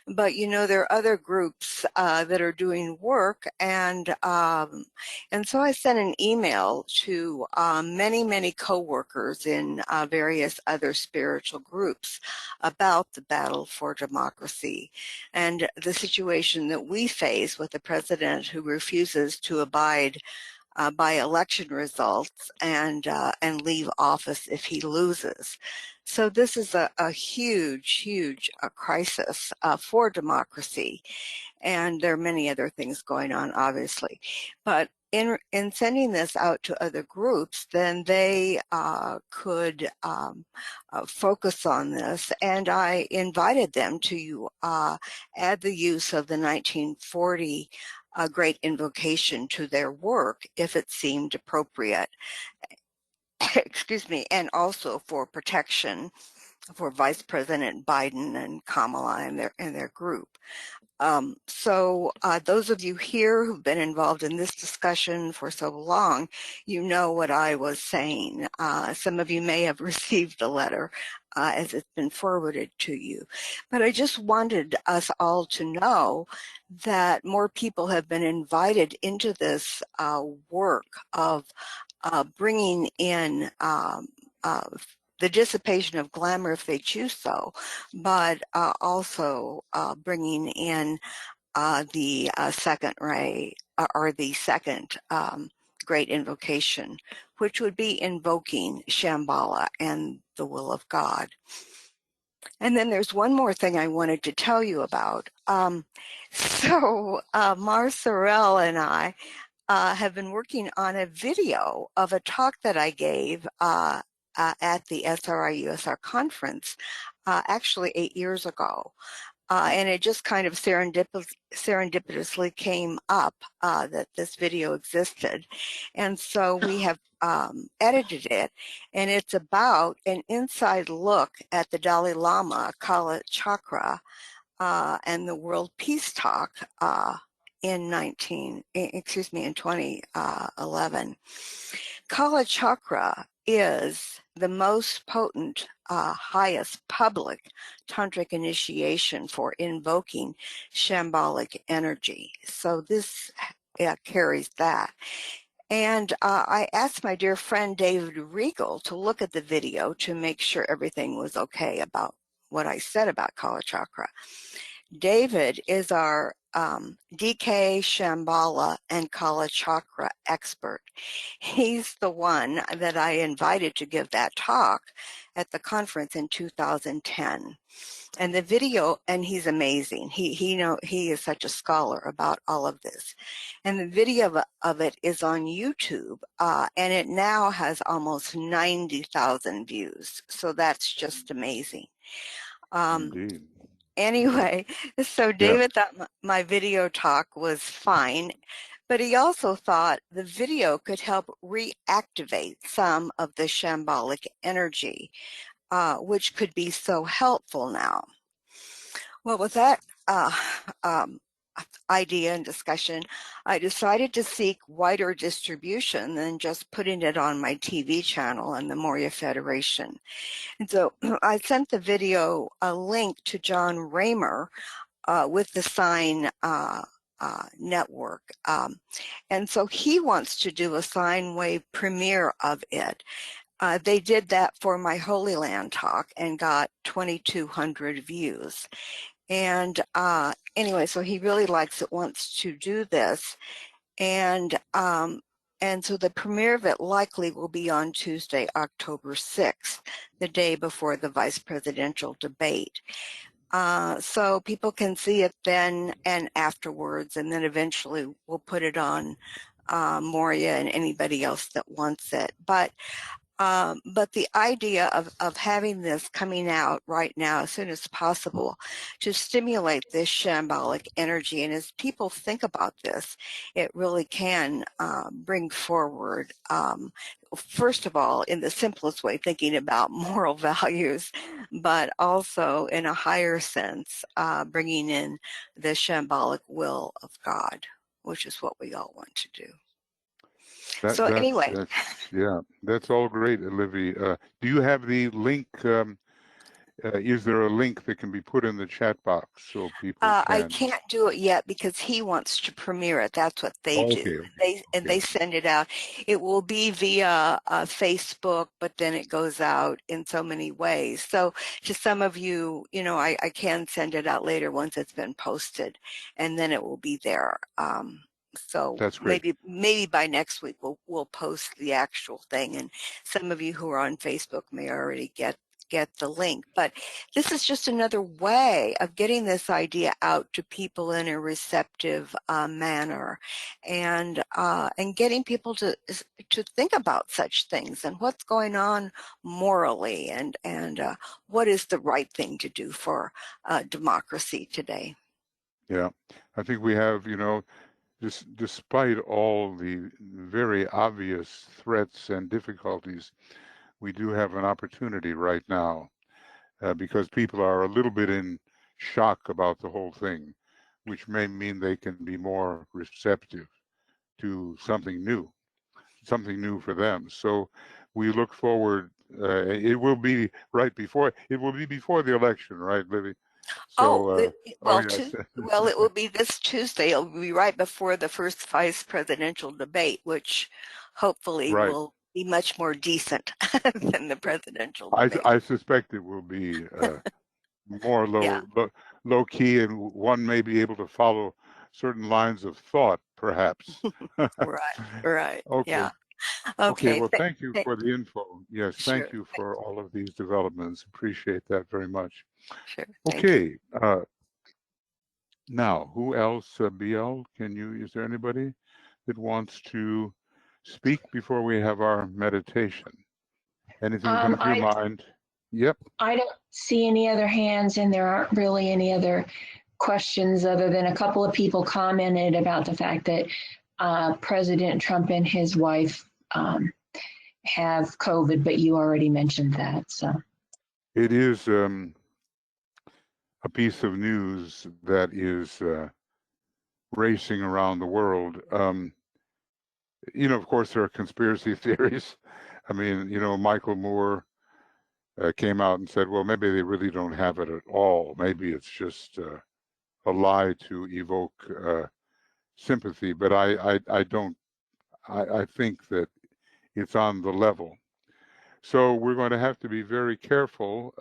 But you know, there are other groups that are doing work, and so I sent an email to many co-workers in various other spiritual groups about the battle for democracy and the situation that we face with a president who refuses to abide by election results and leave office if he loses. So this is a huge crisis for democracy, and there are many other things going on, obviously. But in sending this out to other groups, then they could focus on this, and I invited them to add the use of the 1940 Great Invocation to their work if it seemed appropriate. Excuse me, and also for protection for Vice President Biden and Kamala and their group. So those of you here who've been involved in this discussion for so long, you know what I was saying. Some of you may have received the letter as it's been forwarded to you. But I just wanted us all to know that more people have been invited into this work of bringing in the dissipation of glamour if they choose so, but also bringing in the second ray or the second Great Invocation, which would be invoking Shambhala and the will of God. And then there's one more thing I wanted to tell you about. So Marcel and I have been working on a video of a talk that I gave at the SRI-USR conference actually 8 years ago. And it just kind of serendipitously came up that this video existed. And so we have edited it, and it's about an inside look at the Dalai Lama Kala Chakra and the World Peace Talk in 2011. Kala Chakra is the most potent, highest public tantric initiation for invoking shambolic energy. So this carries that. And I asked my dear friend David Regal to look at the video to make sure everything was okay about what I said about Kala Chakra. David is our DK, Shambhala, and Kala Chakra expert. He's the one that I invited to give that talk at the conference in 2010. And the video, and he's amazing. He is such a scholar about all of this. And the video of it is on YouTube, and it now has almost 90,000 views. So that's just amazing. Indeed. Anyway, so David thought my video talk was fine, but he also thought the video could help reactivate some of the shambolic energy, which could be so helpful now. Well, with that idea and discussion, I decided to seek wider distribution than just putting it on my TV channel and the Moria Federation. And so I sent the video a link to John Raymer with the Sign network. And so he wants to do a sine wave premiere of it. They did that for my Holy Land talk and got 2,200 views. And anyway, so he really likes it, wants to do this. And so the premiere of it likely will be on Tuesday, October 6th, the day before the vice presidential debate. So people can see it then and afterwards, and then eventually we'll put it on Moria and anybody else that wants it. But the idea of having this coming out right now as soon as possible to stimulate this shambolic energy, and as people think about this, it really can bring forward, first of all, in the simplest way, thinking about moral values, but also in a higher sense, bringing in the shambolic will of God, which is what we all want to do. So anyway. Yeah, that's all great, Olivia. Do you have the link? Is there a link that can be put in the chat box so people can? I can't do it yet because he wants to premiere it. That's what they do. They send it out. It will be via Facebook, but then it goes out in so many ways. So to some of you, I can send it out later once it's been posted, and then it will be there. So that's great. Maybe by next week we'll post the actual thing, and some of you who are on Facebook may already get the link. But this is just another way of getting this idea out to people in a receptive manner, and getting people to think about such things and what's going on morally, and what is the right thing to do for democracy today. Yeah, I think we have, despite all the very obvious threats and difficulties, we do have an opportunity right now because people are a little bit in shock about the whole thing, which may mean they can be more receptive to something new for them. So we look forward. It will be before the election, right, Libby? So, it will be this Tuesday. It'll be right before the first vice presidential debate, which hopefully will be much more decent than the presidential debate. I suspect it will be more low key, and one may be able to follow certain lines of thought, perhaps. Right. Okay. Yeah. Okay. Well, thank you for the info. Yes, sure. Thank you for all of these developments. Appreciate that very much. Sure. Okay. Now, who else? BL, is there anybody that wants to speak before we have our meditation? Anything comes to your mind? Yep. I don't see any other hands, and there aren't really any other questions other than a couple of people commented about the fact that President Trump and his wife have COVID, but you already mentioned that. So it is a piece of news that is racing around the world. Of course, there are conspiracy theories. I mean, Michael Moore came out and said, well, maybe they really don't have it at all. Maybe it's just a lie to evoke sympathy. But I think that it's on the level. So we're going to have to be very careful.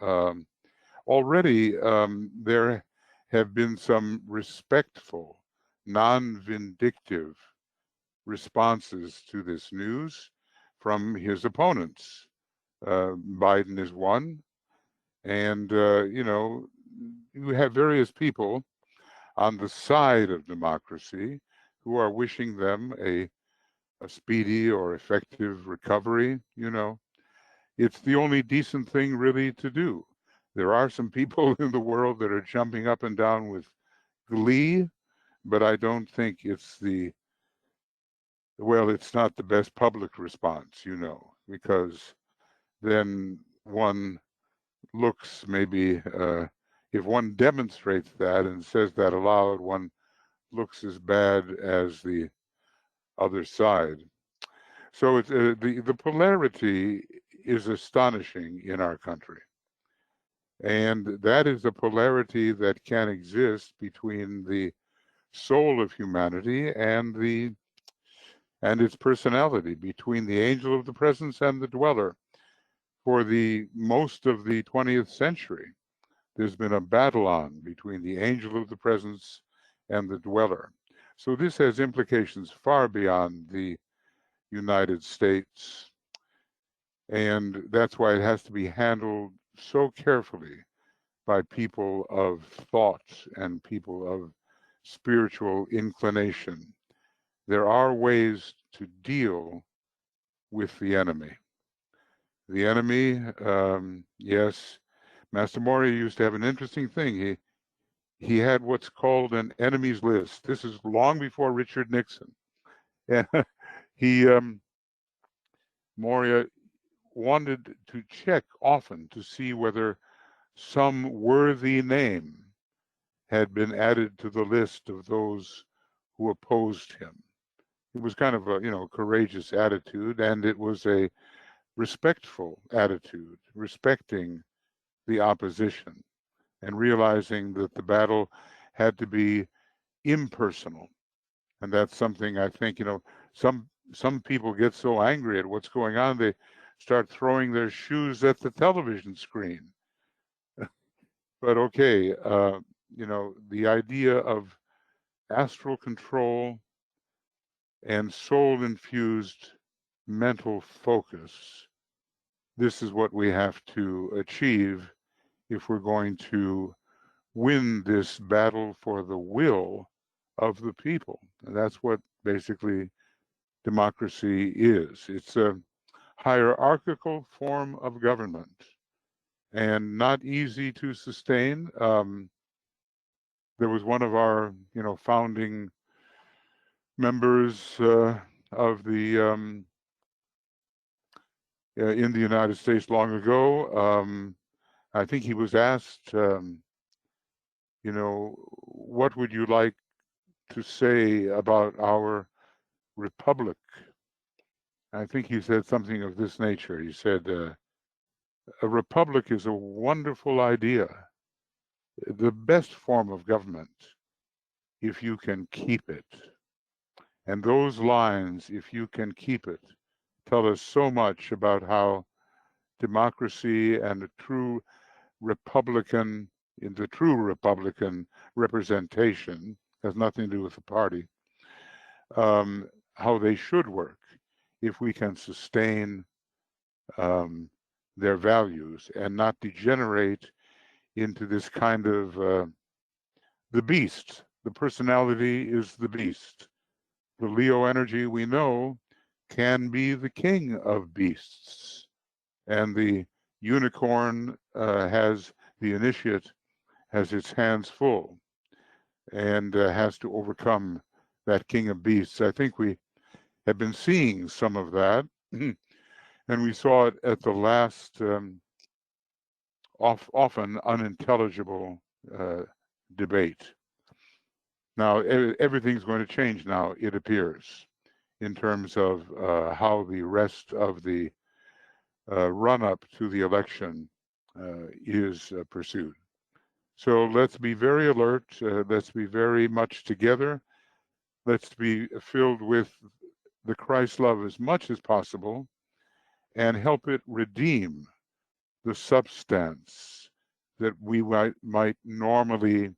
Already, there have been some respectful, non-vindictive responses to this news from his opponents. Biden is one, and you have various people on the side of democracy who are wishing them a speedy or effective recovery. It's the only decent thing really to do. There are some people in the world that are jumping up and down with glee, but I don't think it's not the best public response, because then one looks maybe, if one demonstrates that and says that aloud, one looks as bad as the other side. So it's, the polarity is astonishing in our country. And that is a polarity that can exist between the soul of humanity and its personality, between the angel of the presence and the dweller. For the most of the 20th century, there's been a battle on between the angel of the presence and the dweller. So this has implications far beyond the United States. And that's why it has to be handled so carefully by people of thought and people of spiritual inclination. There are ways to deal with the enemy. The enemy, yes, Master Moria used to have an interesting thing. He had what's called an enemies list. This is long before Richard Nixon. And he, Moria wanted to check often to see whether some worthy name had been added to the list of those who opposed him. It was kind of a, courageous attitude, and it was a respectful attitude, respecting the opposition and realizing that the battle had to be impersonal. And that's something I think, some people get so angry at what's going on, they start throwing their shoes at the television screen. But okay, the idea of astral control and soul-infused mental focus, this is what we have to achieve if we're going to win this battle for the will of the people. And that's what basically democracy is. It's a hierarchical form of government and not easy to sustain. There was one of our, founding members of the in the United States long ago. I think he was asked, what would you like to say about our republic? I think he said something of this nature. He said, a republic is a wonderful idea, the best form of government, if you can keep it. And those lines, if you can keep it, tell us so much about how democracy and the true Republican representation, has nothing to do with the party, how they should work if we can sustain their values and not degenerate into this kind of the beast. The personality is the beast. The Leo energy, we know, can be the king of beasts. And the unicorn the initiate has its hands full and has to overcome that king of beasts. I think we have been seeing some of that. And we saw it at the last often unintelligible debate. Now, everything's going to change now, it appears, in terms of how the rest of the run-up to the election is pursued. So let's be very alert. Let's be very much together. Let's be filled with the Christ love as much as possible and help it redeem the substance that we might normally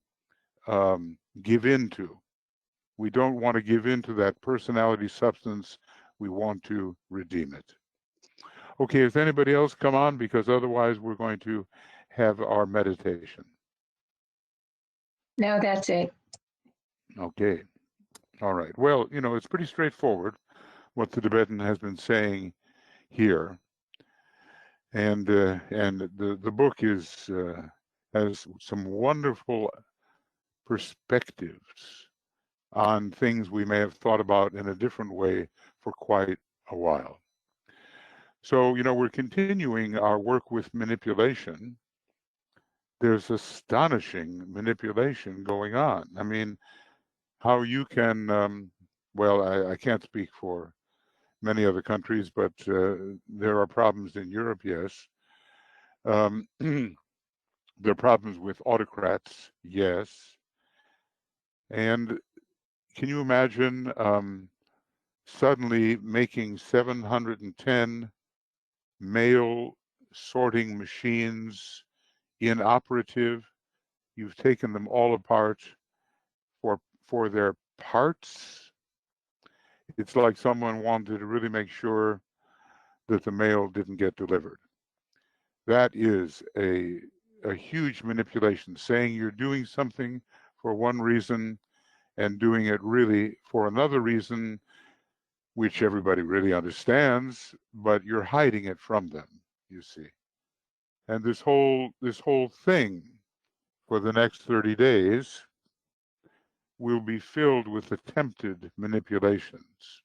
give into. We don't want to give into that personality substance. We want to redeem it. Okay, does anybody else come on? Because otherwise we're going to have our meditation. No, that's it. Okay. All right. Well, it's pretty straightforward what the Tibetan has been saying here. And the book has some wonderful perspectives on things we may have thought about in a different way for quite a while. So, we're continuing our work with manipulation. There's astonishing manipulation going on. I mean, how you can, well, I can't speak for many other countries, but there are problems in Europe, yes. There are problems with autocrats, yes. And can you imagine suddenly making 710 mail sorting machines inoperative. You've taken them all apart for their parts. It's like someone wanted to really make sure that the mail didn't get delivered. That is a huge manipulation, saying you're doing something for one reason and doing it really for another reason, which everybody really understands, but you're hiding it from them, you see. And this whole thing for the next 30 days will be filled with attempted manipulations.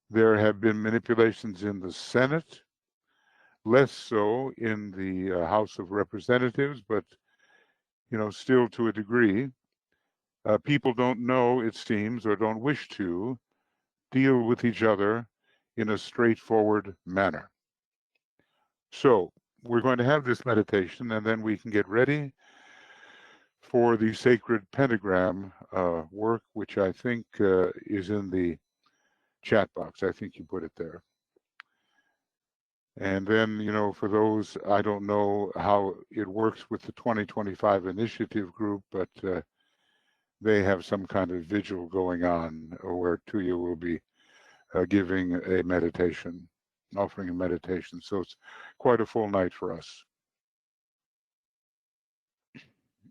There have been manipulations in the Senate, less so in the House of Representatives, but still to a degree. People don't know, it seems, or don't wish to deal with each other in a straightforward manner. So we're going to have this meditation, and then we can get ready for the sacred pentagram work, which I think is in the chat box. I think you put it there. And then, for those, I don't know how it works with the 2025 initiative group, but they have some kind of vigil going on where Tuya will be giving a meditation, offering a meditation. So it's quite a full night for us.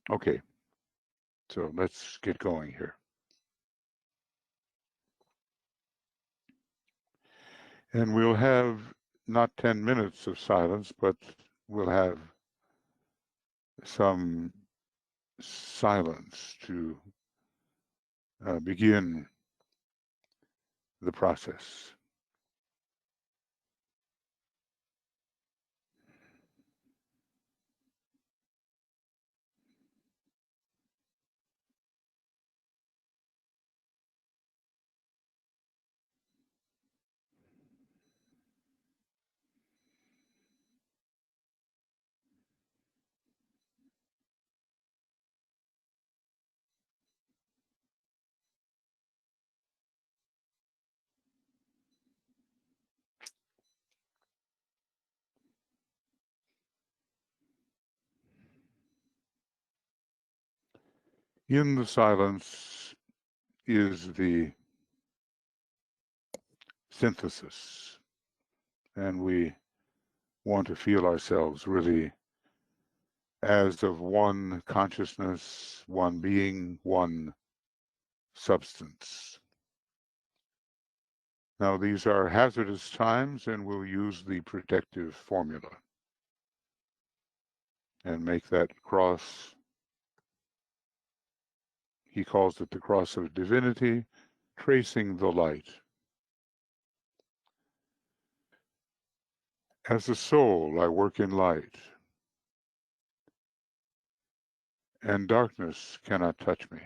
Okay, so let's get going here. And we'll have not 10 minutes of silence, but we'll have some silence to begin the process. In the silence is the synthesis, and we want to feel ourselves really as of one consciousness, one being, one substance. Now, these are hazardous times, and we'll use the protective formula and make that cross. He calls it the cross of divinity, tracing the light. As a soul, I work in light, and darkness cannot touch me.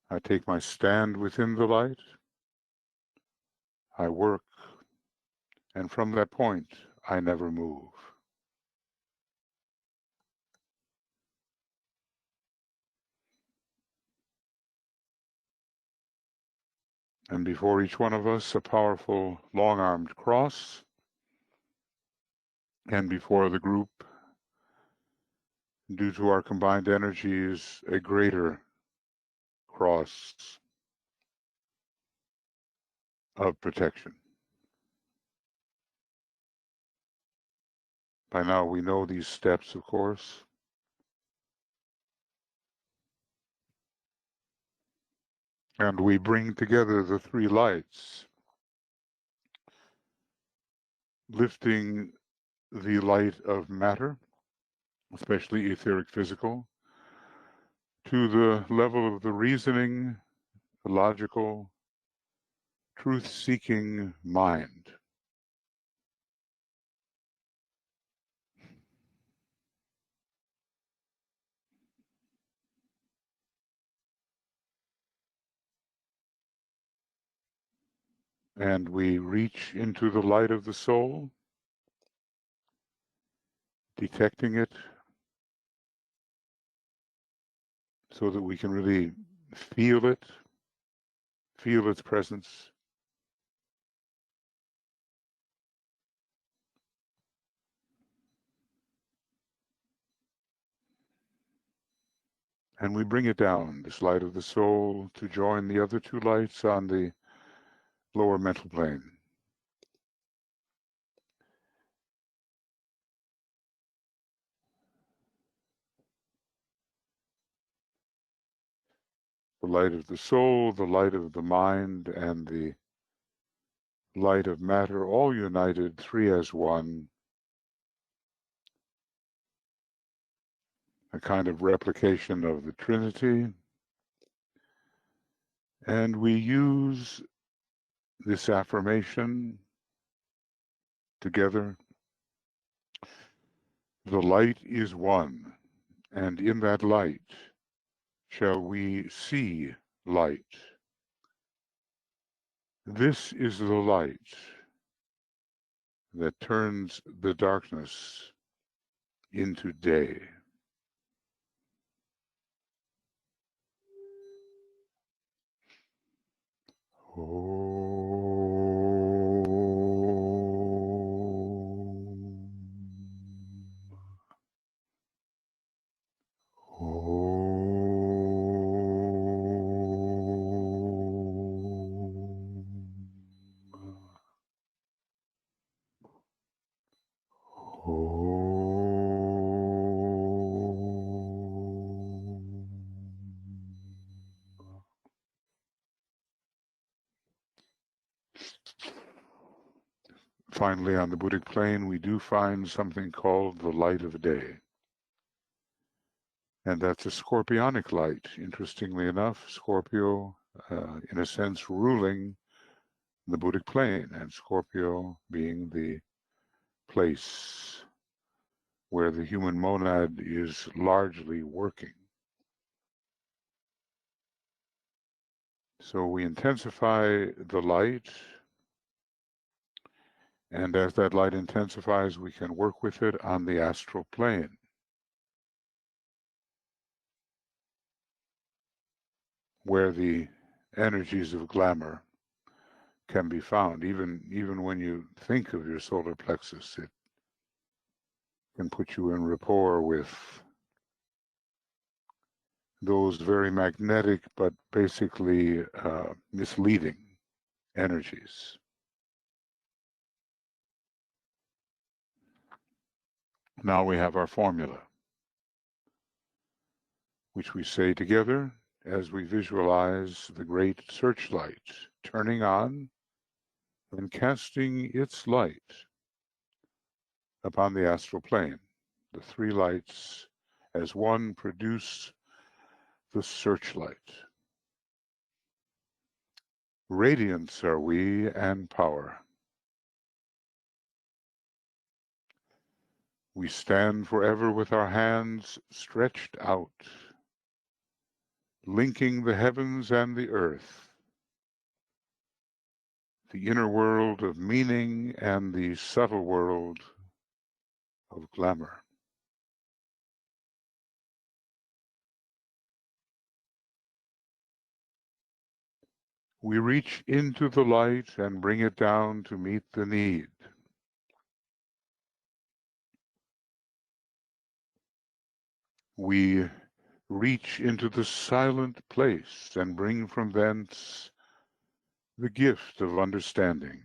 I take my stand within the light, I work, and from that point, I never move. And before each one of us, a powerful long-armed cross, and before the group, due to our combined energies, a greater cross of protection. By now we know these steps, of course. And we bring together the three lights, lifting the light of matter, especially etheric physical, to the level of the reasoning, the logical, truth-seeking mind. And we reach into the light of the soul, detecting it, so that we can really feel it, feel its presence. And we bring it down, this light of the soul, to join the other two lights on the lower mental plane. The light of the soul, the light of the mind, and the light of matter, all united, three as one, a kind of replication of the Trinity. And we use this affirmation together. The light is one, and in that light shall we see light. This is the light that turns the darkness into day. Finally, on the Buddhic plane, we do find something called the light of day. And that's a scorpionic light. Interestingly enough, Scorpio, in a sense, ruling the Buddhic plane, and Scorpio being the place where the human monad is largely working. So we intensify the light, and as that light intensifies, we can work with it on the astral plane. Where the energies of glamour can be found. Even when you think of your solar plexus, it can put you in rapport with those very magnetic but basically misleading energies. Now we have our formula, which we say together as we visualize the great searchlight turning on and casting its light upon the astral plane. The three lights as one produce the searchlight. Radiance are we and power. We stand forever with our hands stretched out, linking the heavens and the earth, the inner world of meaning and the subtle world of glamour. We reach into the light and bring it down to meet the need. We reach into the silent place and bring from thence the gift of understanding.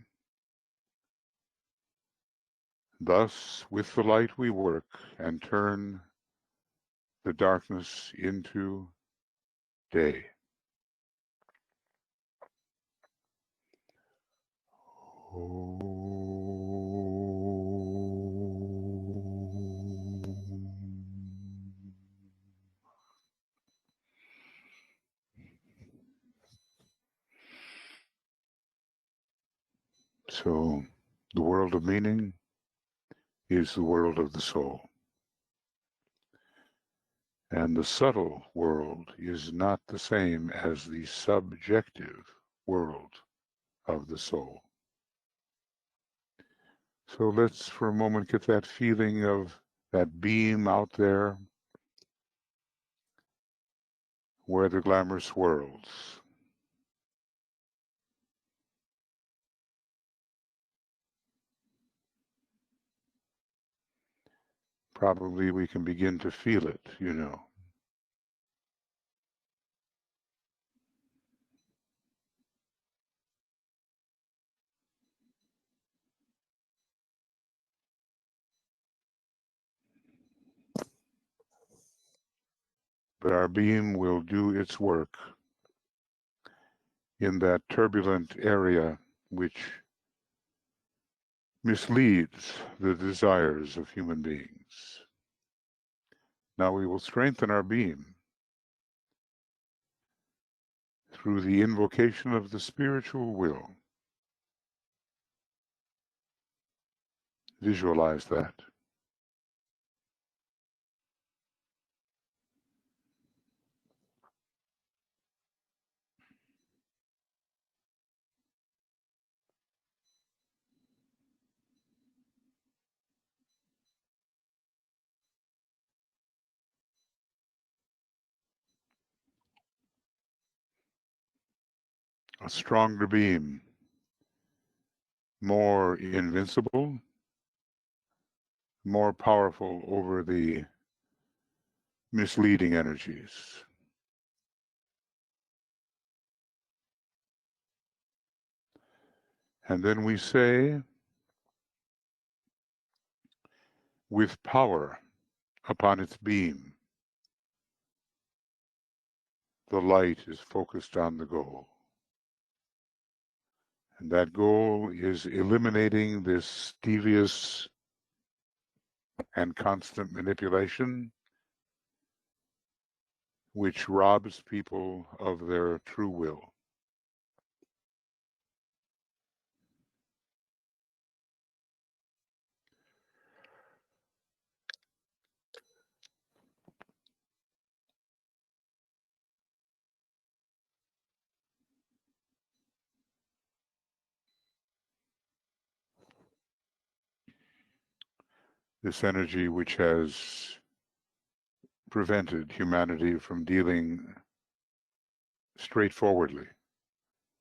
Thus, with the light we work and turn the darkness into day. So, the world of meaning is the world of the soul. And the subtle world is not the same as the subjective world of the soul. So let's for a moment get that feeling of that beam out there where the glamour swirls. Probably we can begin to feel it, you know. but our beam will do its work in that turbulent area which misleads the desires of human beings. Now we will strengthen our beam through the invocation of the spiritual will. Visualize that. A stronger beam, more invincible, more powerful over the misleading energies. And then we say, with power upon its beam, the light is focused on the goal. And that goal is eliminating this devious and constant manipulation, which robs people of their true will. This energy which has prevented humanity from dealing straightforwardly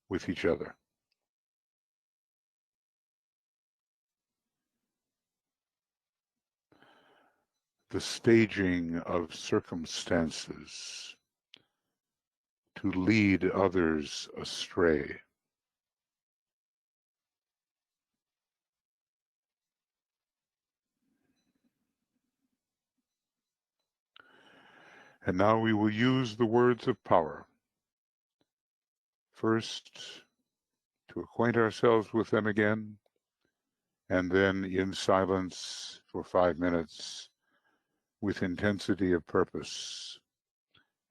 with each other. The staging of circumstances to lead others astray. And now we will use the words of power. First, to acquaint ourselves with them again, and then in silence for 5 minutes with intensity of purpose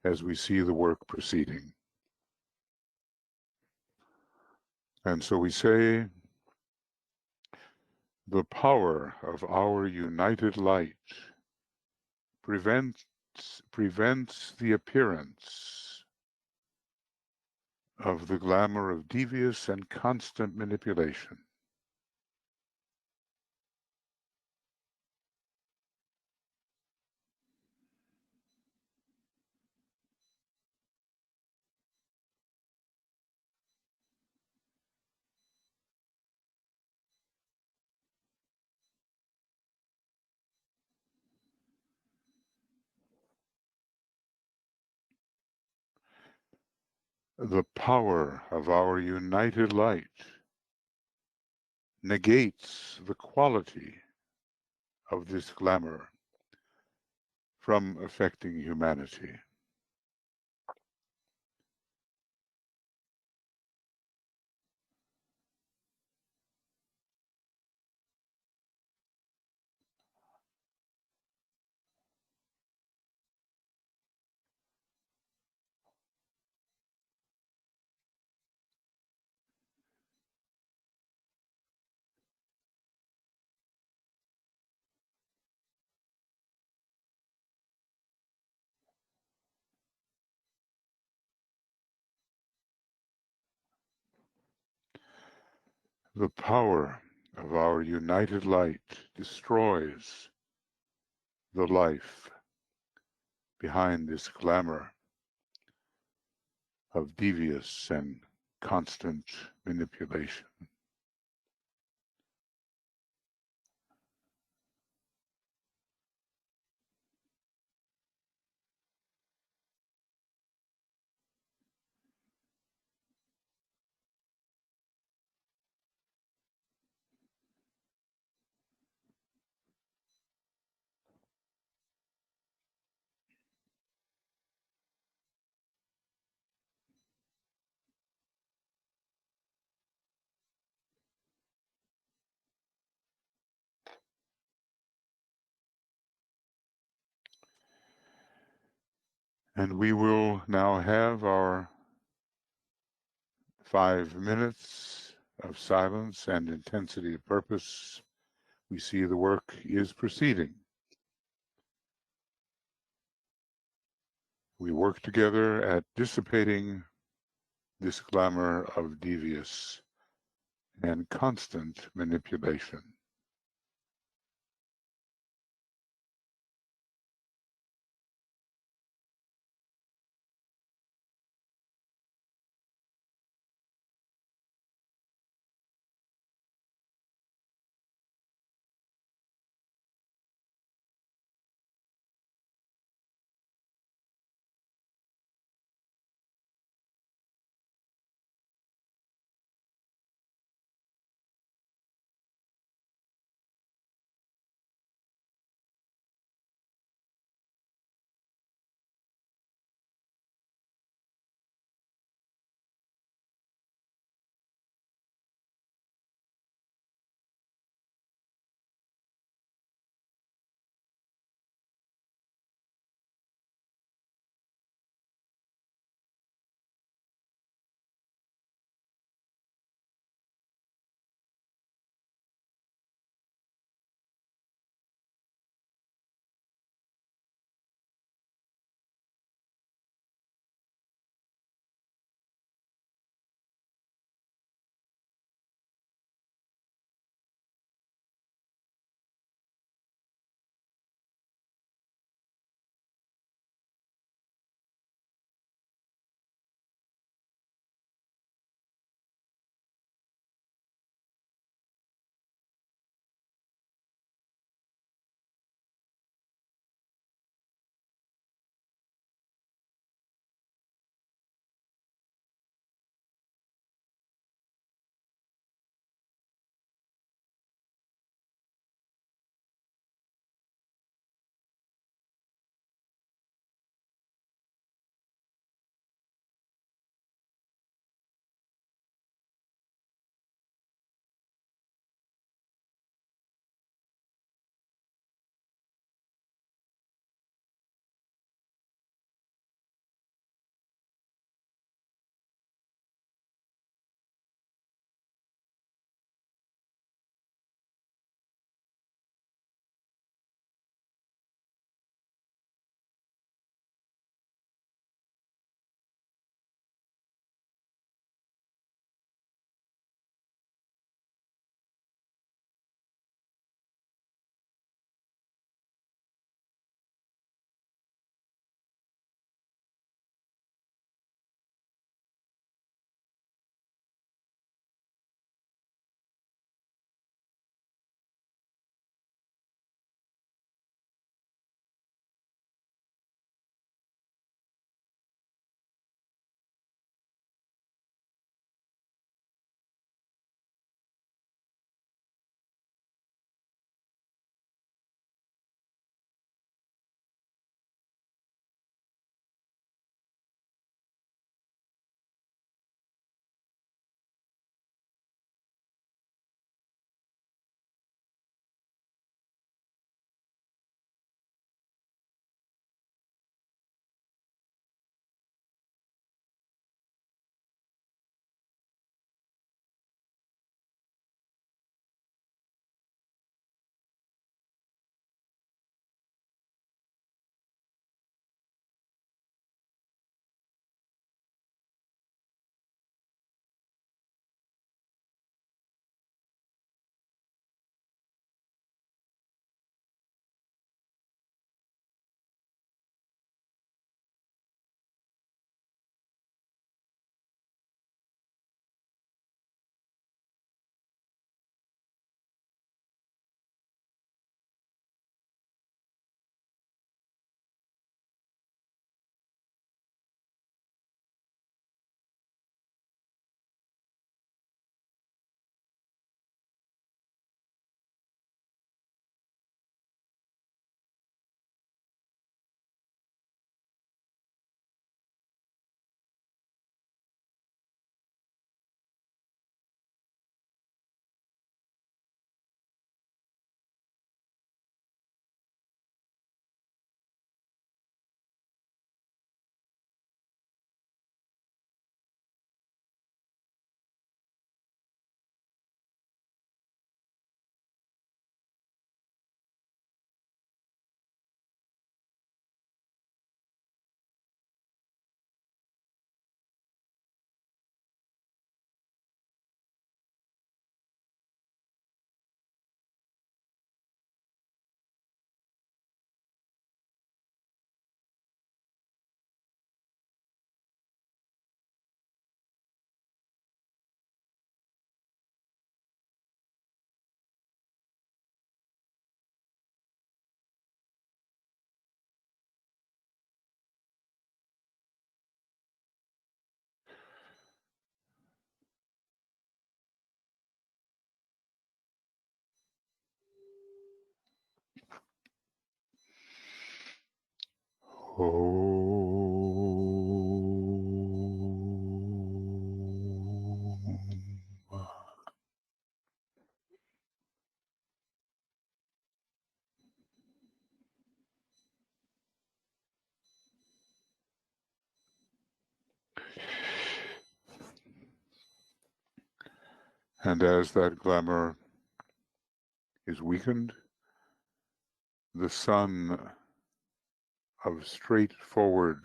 as we see the work proceeding. And so we say, the power of our united light prevents the appearance of the glamour of devious and constant manipulation. The power of our united light negates the quality of this glamour from affecting humanity. The power of our united light destroys the life behind this glamour of devious and constant manipulation. And we will now have our 5 minutes of silence and intensity of purpose. We see the work is proceeding. We work together at dissipating this glamour of devious and constant manipulation. And as that glamour is weakened, the sun of straightforward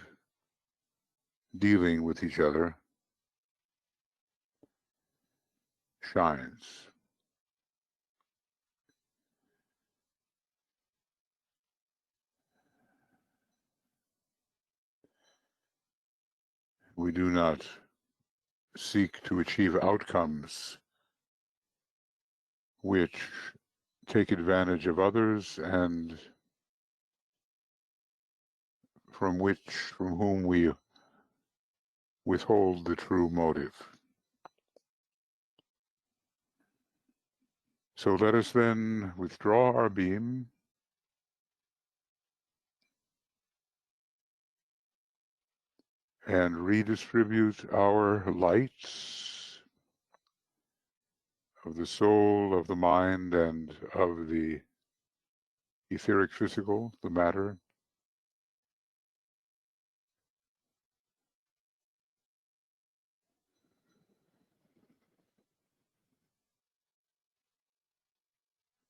dealing with each other shines. We do not seek to achieve outcomes which take advantage of others and from whom we withhold the true motive. So let us then withdraw our beam and redistribute our lights of the soul, of the mind, and of the etheric physical, the matter.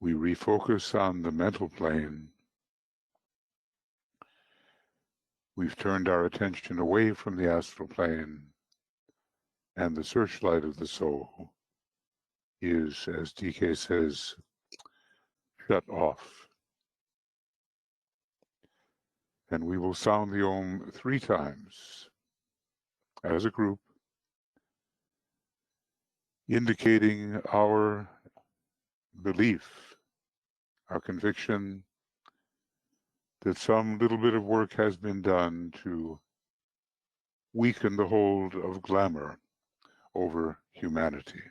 We refocus on the mental plane. We've turned our attention away from the astral plane, and the searchlight of the soul is, as DK says, shut off. And we will sound the Om 3 times as a group, indicating our belief, our conviction that some little bit of work has been done to weaken the hold of glamour over humanity.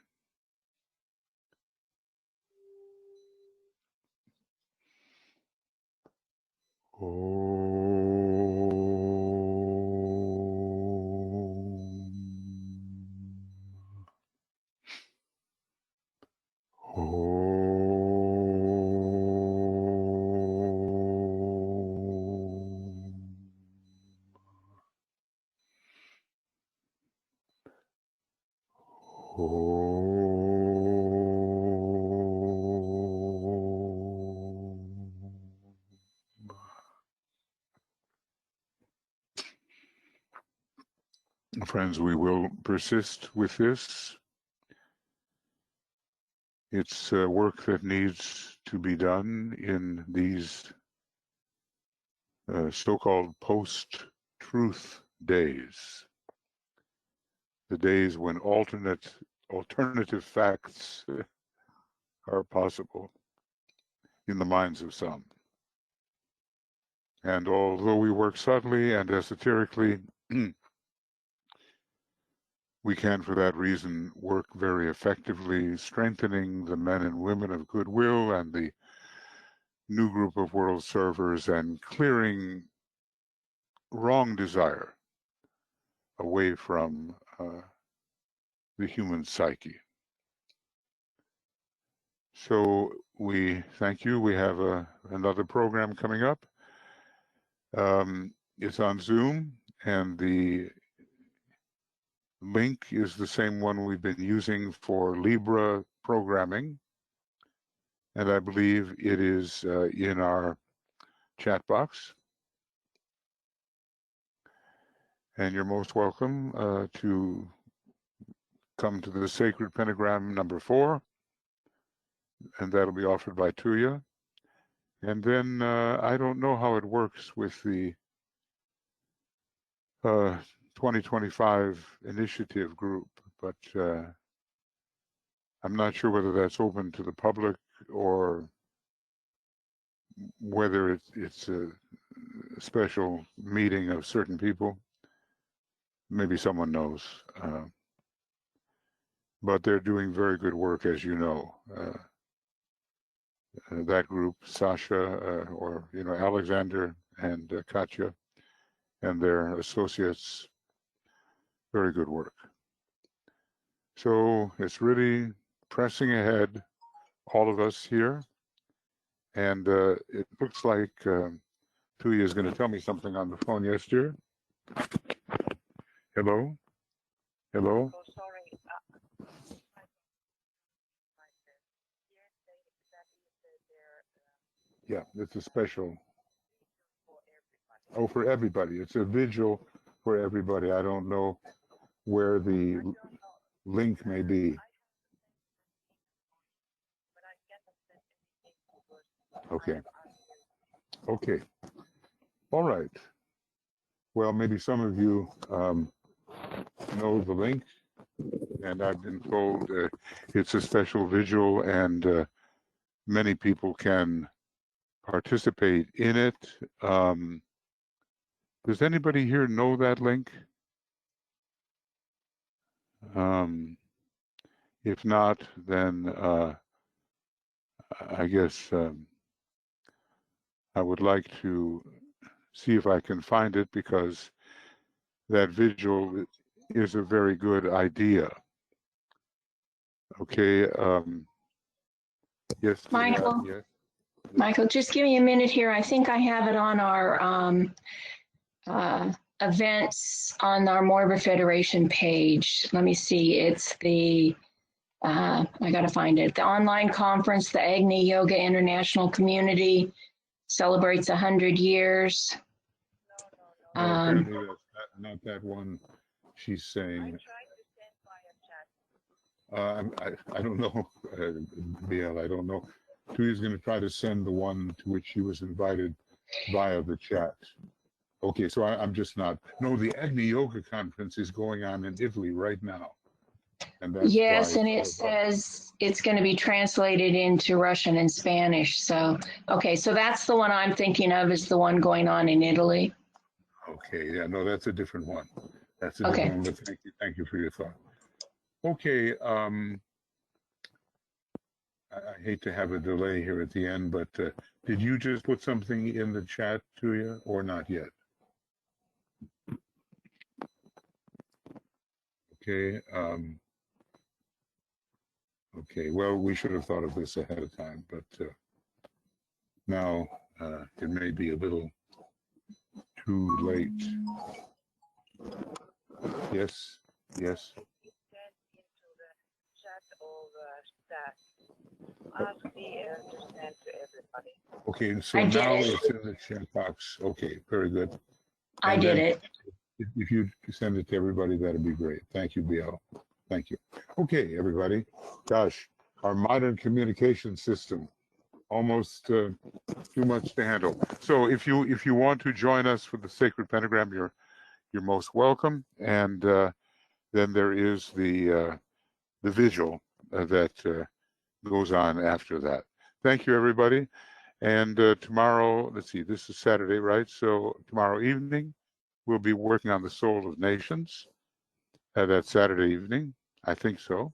Friends, we will persist with this. It's work that needs to be done in these so-called post-truth days, the days when alternative facts are possible in the minds of some. And although we work subtly and esoterically, we can, for that reason, work very effectively, strengthening the men and women of goodwill and the new group of world servers and clearing wrong desire away from the human psyche. So we thank you. We have another program coming up. It's on Zoom, and the link is the same one we've been using for Libra programming. And I believe it is in our chat box. And you're most welcome to come to the Sacred Pentagram number 4. And that'll be offered by Tuya. And then I don't know how it works with the 2025 initiative group, but I'm not sure whether that's open to the public or whether it's a special meeting of certain people. Maybe someone knows. But they're doing very good work, as you know. That group, Sasha, or Alexander and Katya, and their associates. Very good work. So it's really pressing ahead, all of us here. And it looks like Tuya is going to tell me something on the phone. Yes, dear? Hello? Hello? Oh, sorry. Yeah, it's a special. Oh, for everybody. It's a vigil for everybody. I don't know where the link may be. Okay. Okay. All right. Well, maybe some of you know the link, and I've been told it's a special vigil, and many people can participate in it. Does anybody here know that link? If not, then I guess I would like to see if I can find it, because that vigil is a very good idea. Okay. Yes. Michael? Yes. Michael, just give me a minute here. I think I have it on our events on our Morva Federation page. Let me see. It's the, I got to find it. The online conference, the Agni Yoga International Community celebrates 100 years. No, apparently that's not that one she's saying. I don't know, BL, I don't know. Tuya's going to try to send the one to which she was invited via the chat. Okay, so I'm just not. No, the Agni Yoga conference is going on in Italy right now. And that's Yes, why and it says it's going to be translated into Russian and Spanish. So, okay, so that's the one I'm thinking of, is the one going on in Italy. Okay, yeah, no, that's a different one. That's a Okay. different one, but thank you for your thought. Okay, I hate to have a delay here at the end, but did you just put something in the chat, Tuya, or not yet? Okay. Okay. Well, we should have thought of this ahead of time, but now it may be a little too late. Yes. Yes. Ask to send to everybody. Okay. So I did now it. it's in the chat box. Okay. Very good. I And did then it. if you send it to everybody, that'd be great. Thank you, BL. Thank you. Okay, everybody. Gosh, our modern communication system, almost too much to handle. So if you want to join us for the sacred pentagram, you're most welcome. And then there is the vigil that goes on after that. Thank you, everybody. And tomorrow, let's see, this is Saturday, right? So tomorrow evening, we'll be working on the Soul of Nations. That Saturday evening, I think so.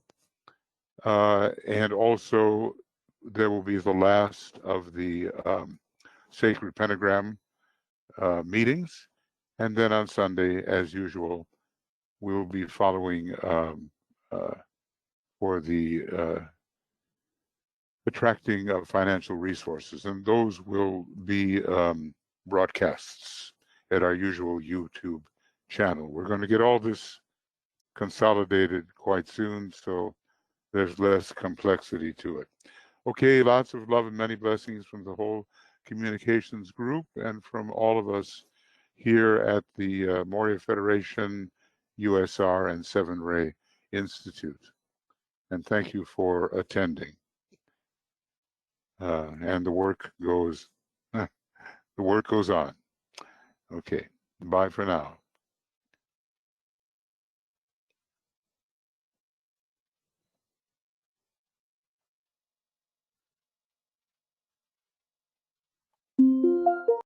And also, there will be the last of the Sacred Pentagram meetings. And then on Sunday, as usual, we'll be following for the attracting of financial resources. And those will be broadcasts at our usual YouTube channel. We're going to get all this consolidated quite soon, so there's less complexity to it. Okay, lots of love and many blessings from the whole communications group and from all of us here at the Moria Federation, USR, and Seven Ray Institute. And thank you for attending. And the work goes on. Okay, bye for now.